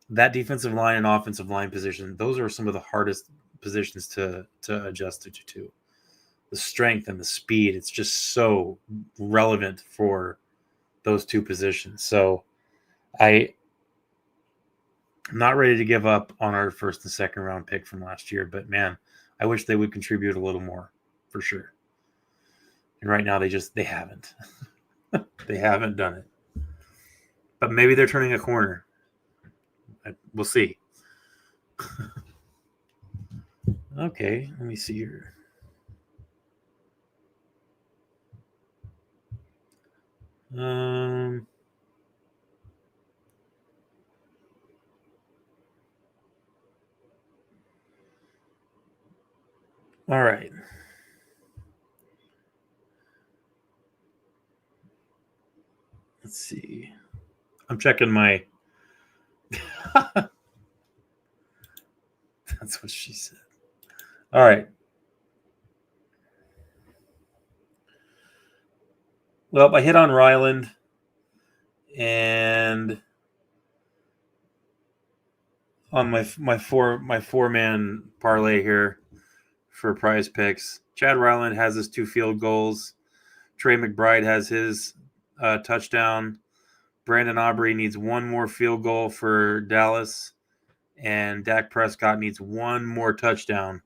that defensive line and offensive line position, those are some of the hardest positions to adjust to. The strength and the speed, it's just so relevant for those 2 positions. So I'm not ready to give up on our first and second round pick from last year, but man, I wish they would contribute a little more, for sure. And right now they haven't. They haven't done it. But maybe they're turning a corner. We'll see. Okay, let me see here. All right. Let's see. I'm checking my. That's what she said. All right. Well, I hit on Ryland, and on my 4-man parlay here for Prize Picks, Chad Ryland has his 2 field goals. Trey McBride has his touchdown. Brandon Aubrey needs 1 more field goal for Dallas, and Dak Prescott needs 1 more touchdown.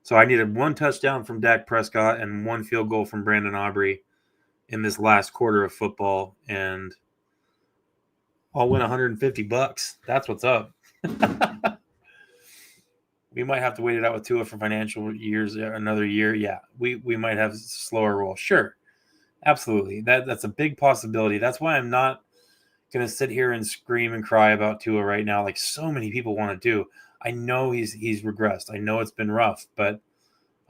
So I needed 1 touchdown from Dak Prescott and 1 field goal from Brandon Aubrey in this last quarter of football, and I'll win $150. That's what's up. We might have to wait it out with Tua for financial years, another year. Yeah, we might have a slower roll. Sure, absolutely. That's a big possibility. That's why I'm not going to sit here and scream and cry about Tua right now, like so many people want to do. I know he's regressed. I know it's been rough, but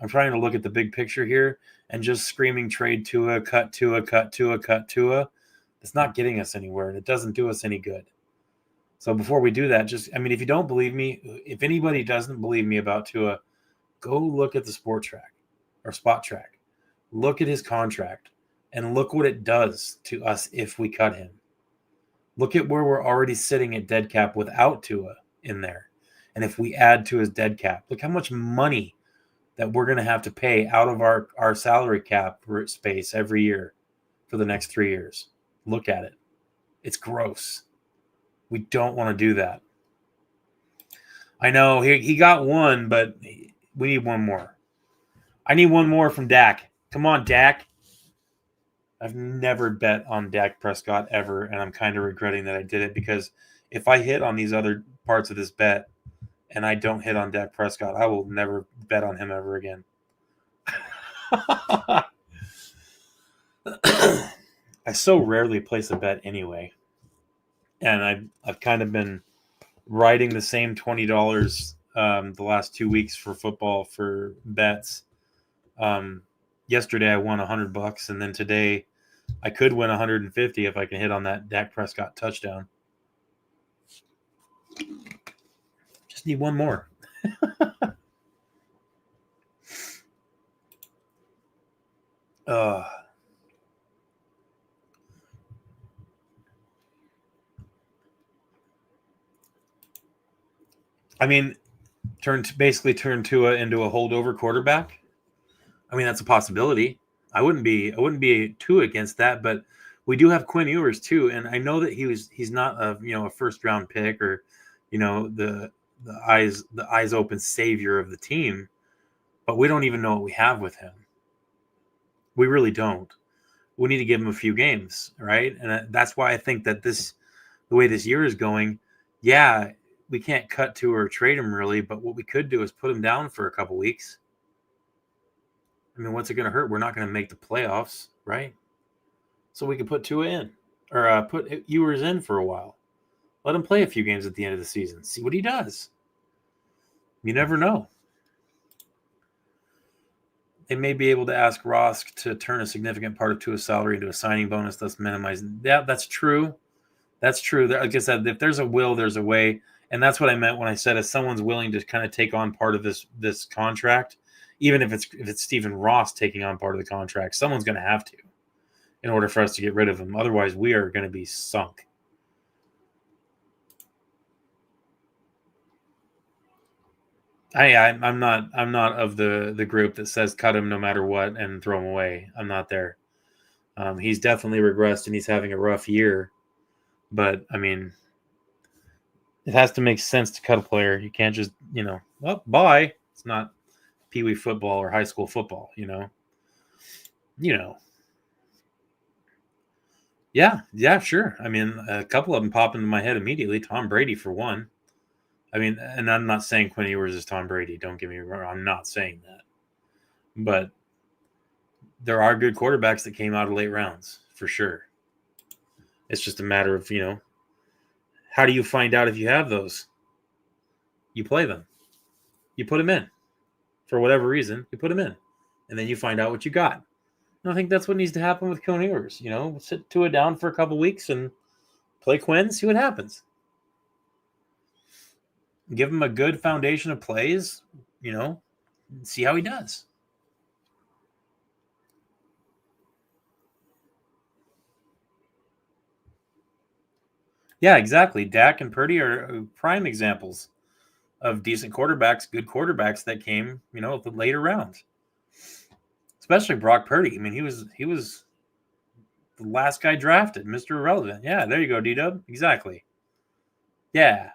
I'm trying to look at the big picture here, and just screaming trade Tua, cut Tua, cut Tua, cut Tua, it's not getting us anywhere, and it doesn't do us any good. So before we do that, if you don't believe me, if anybody doesn't believe me about Tua, go look at the Spot Track. Look at his contract, and look what it does to us if we cut him. Look at where we're already sitting at dead cap without Tua in there. And if we add to his dead cap, look how much money that we're going to have to pay out of our salary cap space every year for the next 3 years. Look at it. It's gross. We don't want to do that. I know he got 1, but we need 1 more. I need 1 more from Dak. Come on, Dak. I've never bet on Dak Prescott ever, and I'm kind of regretting that I did it, because if I hit on these other parts of this bet and I don't hit on Dak Prescott, I will never bet on him ever again. I so rarely place a bet anyway, and I've kind of been riding the same $20 the last 2 weeks for football for bets. Yesterday I won $100, and then today I could win 150 if I can hit on that Dak Prescott touchdown. Just need one more. I mean, basically turn Tua into a holdover quarterback. I mean, that's a possibility. I wouldn't be too against that, but we do have Quinn Ewers too, and I know that he's not a first round pick or the eyes open savior of the team, but we don't even know what we have with him. We really don't. We need to give him a few games, right? And that's why I think that the way this year is going, yeah, we can't cut to or trade him really, but what we could do is put him down for a couple weeks. I mean, what's it going to hurt? We're not going to make the playoffs, right? So we could put Tua in or put Ewers in for a while. Let him play a few games at the end of the season. See what he does. You never know. They may be able to ask Ross to turn a significant part of Tua's salary into a signing bonus, thus minimizing. Yeah, that's true. That's true. Like I said, if there's a will, there's a way. And that's what I meant when I said if someone's willing to kind of take on part of this contract, even if it's Stephen Ross taking on part of the contract, someone's going to have to in order for us to get rid of him. Otherwise, we are going to be sunk. I'm not of the group that says cut him no matter what and throw him away. I'm not there. He's definitely regressed and he's having a rough year. But I mean, it has to make sense to cut a player. You can't just, bye. It's not Pee Wee football or high school football, Yeah, sure. I mean, a couple of them pop into my head immediately. Tom Brady for one. I mean, and I'm not saying Quinn Ewers is Tom Brady. Don't get me wrong. I'm not saying that. But there are good quarterbacks that came out of late rounds for sure. It's just a matter of, how do you find out if you have those? You play them. You put them in. For whatever reason, you put them in. And then you find out what you got. And I think that's what needs to happen with Quinn Ewers. Sit Tua down for a couple weeks and play Quinn, see what happens. Give him a good foundation of plays, see how he does. Yeah, exactly. Dak and Purdy are prime examples of decent quarterbacks, good quarterbacks that came, the later rounds. Especially Brock Purdy. I mean, he was the last guy drafted, Mr. Irrelevant. Yeah, there you go, D-Dub. Exactly. Yeah.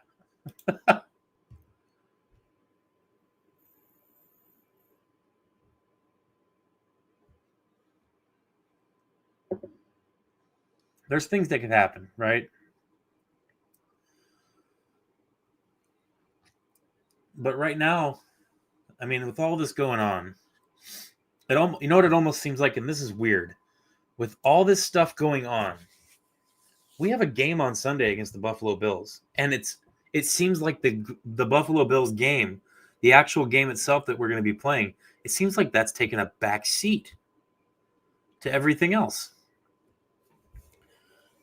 There's things that could happen, right? But right now, I mean, with all this going on, it almost seems like, and this is weird, with all this stuff going on, we have a game on Sunday against the Buffalo Bills, and it seems like the Buffalo Bills game, the actual game itself that we're going to be playing, it seems like that's taken a back seat to everything else.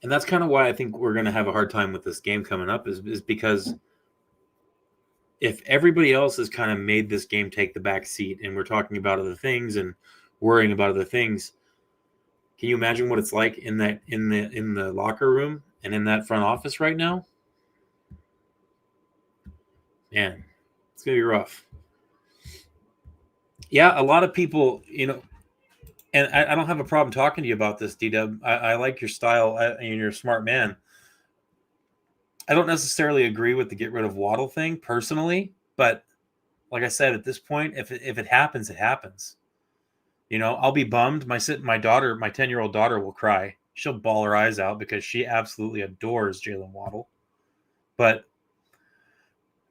And that's kind of why I think we're going to have a hard time with this game coming up is because if everybody else has kind of made this game take the back seat and we're talking about other things and worrying about other things, can you imagine what it's like in the locker room and in that front office right now? Man, it's going to be rough. Yeah, a lot of people, and I don't have a problem talking to you about this, D-Dub. I like your style, and you're a smart man. I don't necessarily agree with the get rid of Waddle thing personally, but like I said, at this point, if it happens, it happens. I'll be bummed. My 10-year-old daughter will cry. She'll bawl her eyes out because she absolutely adores Jalen Waddle. And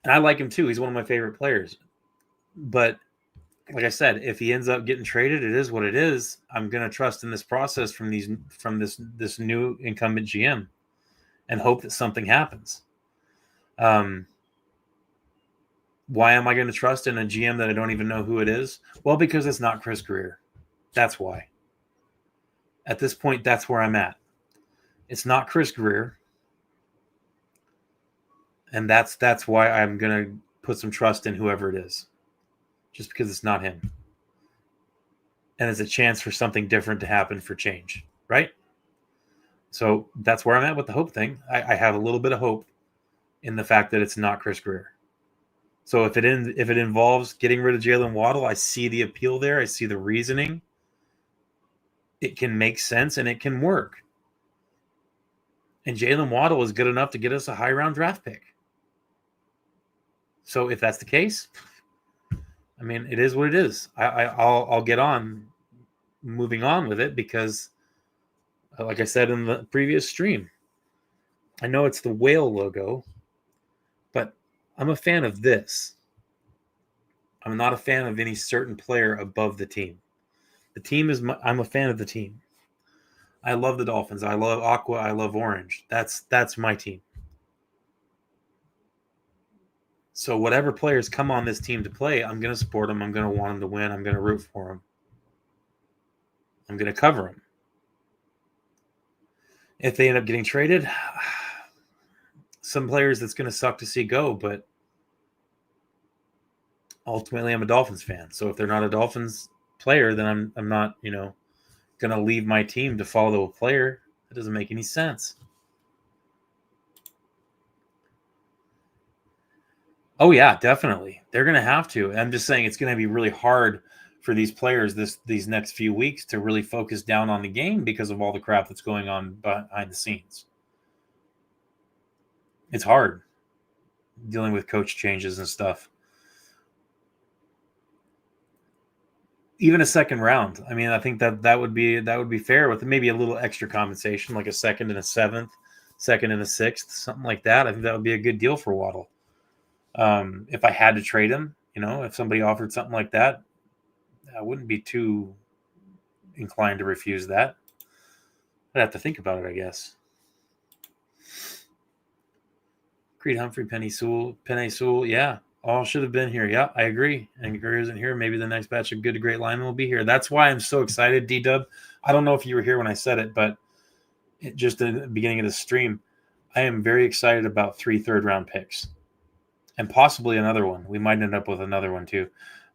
I like him too. He's one of my favorite players. But like I said, if he ends up getting traded, it is what it is. I'm going to trust in this process from this new incumbent GM and hope that something happens. Why am I going to trust in a GM that I don't even know who it is? Well, because it's not Chris Greer. That's why. At this point, that's where I'm at. It's not Chris Greer. And that's why I'm going to put some trust in whoever it is. Just because it's not him. And it's a chance for something different to happen for change, right? So that's where I'm at with the hope thing. I have a little bit of hope in the fact that it's not Chris Greer. So if it involves getting rid of Jalen Waddle, I see the appeal there. I see the reasoning. It can make sense and it can work. And Jalen Waddle is good enough to get us a high round draft pick. So if that's the case, I mean, it is what it is. I'll get on moving on with it because, like I said in the previous stream, I know it's the whale logo, but I'm a fan of this. I'm not a fan of any certain player above the team. The team is I'm a fan of the team. I love the Dolphins. I love Aqua. I love Orange. That's my team. So whatever players come on this team to play, I'm going to support them. I'm going to want them to win. I'm going to root for them. I'm going to cover them. If they end up getting traded, some players that's going to suck to see go, but ultimately I'm a Dolphins fan. So if they're not a Dolphins player, then I'm not, going to leave my team to follow a player. That doesn't make any sense. Oh yeah, definitely. They're going to have to. I'm just saying it's going to be really hard for these players these next few weeks to really focus down on the game because of all the crap that's going on behind the scenes. It's hard dealing with coach changes and stuff. Even a second round. I mean, I think that would be fair with maybe a little extra compensation, like a second and a seventh, second and a sixth, something like that. I think that would be a good deal for Waddle. If I had to trade him, if somebody offered something like that, I wouldn't be too inclined to refuse that. I'd have to think about it, I guess. Creed Humphrey, Penny Sewell, yeah. All should have been here. Yeah, I agree. And Greer isn't here. Maybe the next batch of good to great linemen will be here. That's why I'm so excited, D-Dub. I don't know if you were here when I said it, but just in the beginning of the stream, I am very excited about 3 third-round picks and possibly another one. We might end up with another one too.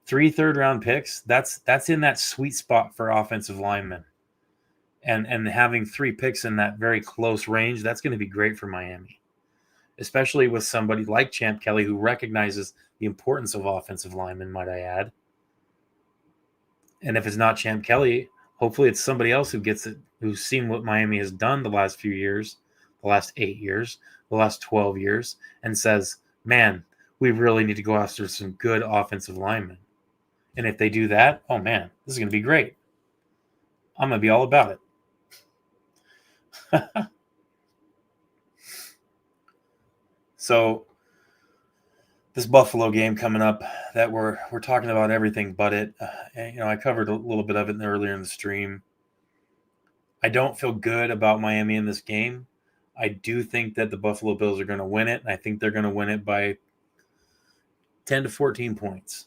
3 third-round picks, that's in that sweet spot for offensive linemen. And having 3 picks in that very close range, that's going to be great for Miami. Especially with somebody like Champ Kelly who recognizes the importance of offensive linemen, might I add. And if it's not Champ Kelly, hopefully it's somebody else who gets it, who's seen what Miami has done the last few years, the last 8 years, the last 12 years, and says, man, we really need to go after some good offensive linemen. And if they do that, oh man, this is going to be great. I'm going to be all about it. So this Buffalo game coming up that we're talking about everything but it. I covered a little bit of it earlier in the stream. I don't feel good about Miami in this game. I do think that the Buffalo Bills are going to win it, and I think they're going to win it by 10 to 14 points.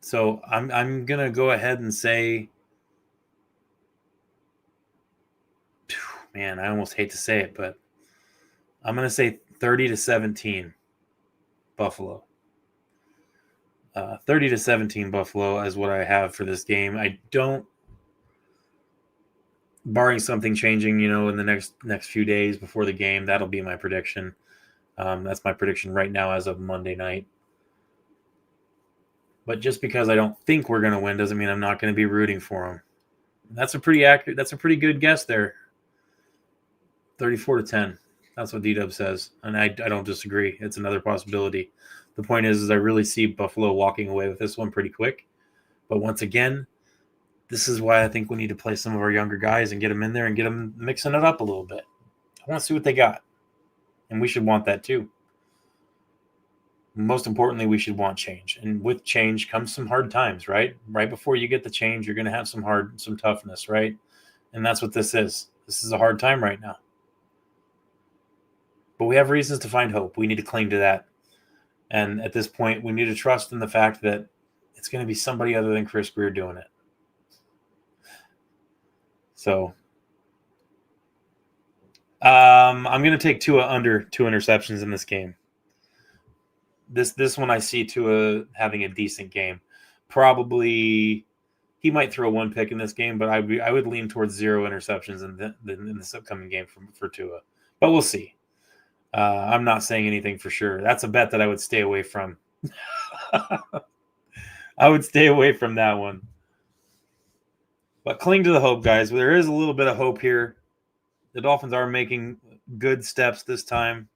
So I'm going to go ahead and say, man, I almost hate to say it, but I'm going to say 30 to 17 Buffalo. 30 to 17 Buffalo is what I have for this game. I don't, barring something changing, in the next few days before the game, that'll be my prediction. That's my prediction right now as of Monday night. But just because I don't think we're going to win doesn't mean I'm not going to be rooting for them. That's a pretty good guess there. 34 to 10. That's what D-Dub says. And I don't disagree. It's another possibility. The point is I really see Buffalo walking away with this one pretty quick. But once again, this is why I think we need to play some of our younger guys and get them in there and get them mixing it up a little bit. I want to see what they got. And we should want that too. Most importantly, we should want change. And with change comes some hard times, right? Right before you get the change, you're going to have some toughness, right? And that's what this is. This is a hard time right now. But we have reasons to find hope. We need to cling to that. And at this point, we need to trust in the fact that it's going to be somebody other than Chris Greer doing it. So I'm going to take Tua under 2 interceptions in this game. This one I see Tua having a decent game. Probably he might throw 1 pick in this game, but I would lean towards 0 interceptions in this upcoming game for Tua. But we'll see. I'm not saying anything for sure. That's a bet that I would stay away from. I would stay away from that one. But cling to the hope, guys. There is a little bit of hope here. The Dolphins are making good steps this time.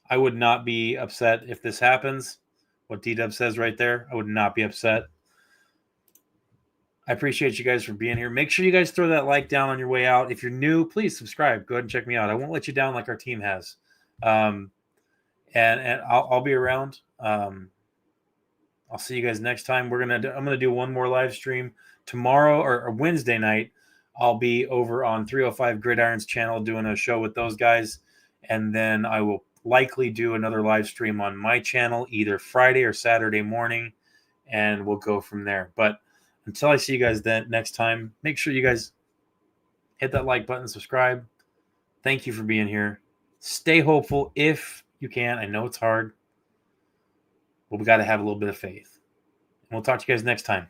I would not be upset if this happens. What D-Dub says right there, I would not be upset. I appreciate you guys for being here. Make sure you guys throw that like down on your way out. If you're new, please subscribe. Go ahead and check me out. I won't let you down like our team has. And I'll be around. I'll see you guys next time. I'm gonna do one more live stream tomorrow or Wednesday night. I'll be over on 305 Gridiron's channel doing a show with those guys, and then I will likely do another live stream on my channel either Friday or Saturday morning, and we'll go from there. But until I see you guys then next time, make sure you guys hit that like button, subscribe. Thank you for being here. Stay hopeful if you can. I know it's hard, but we got to have a little bit of faith. And we'll talk to you guys next time.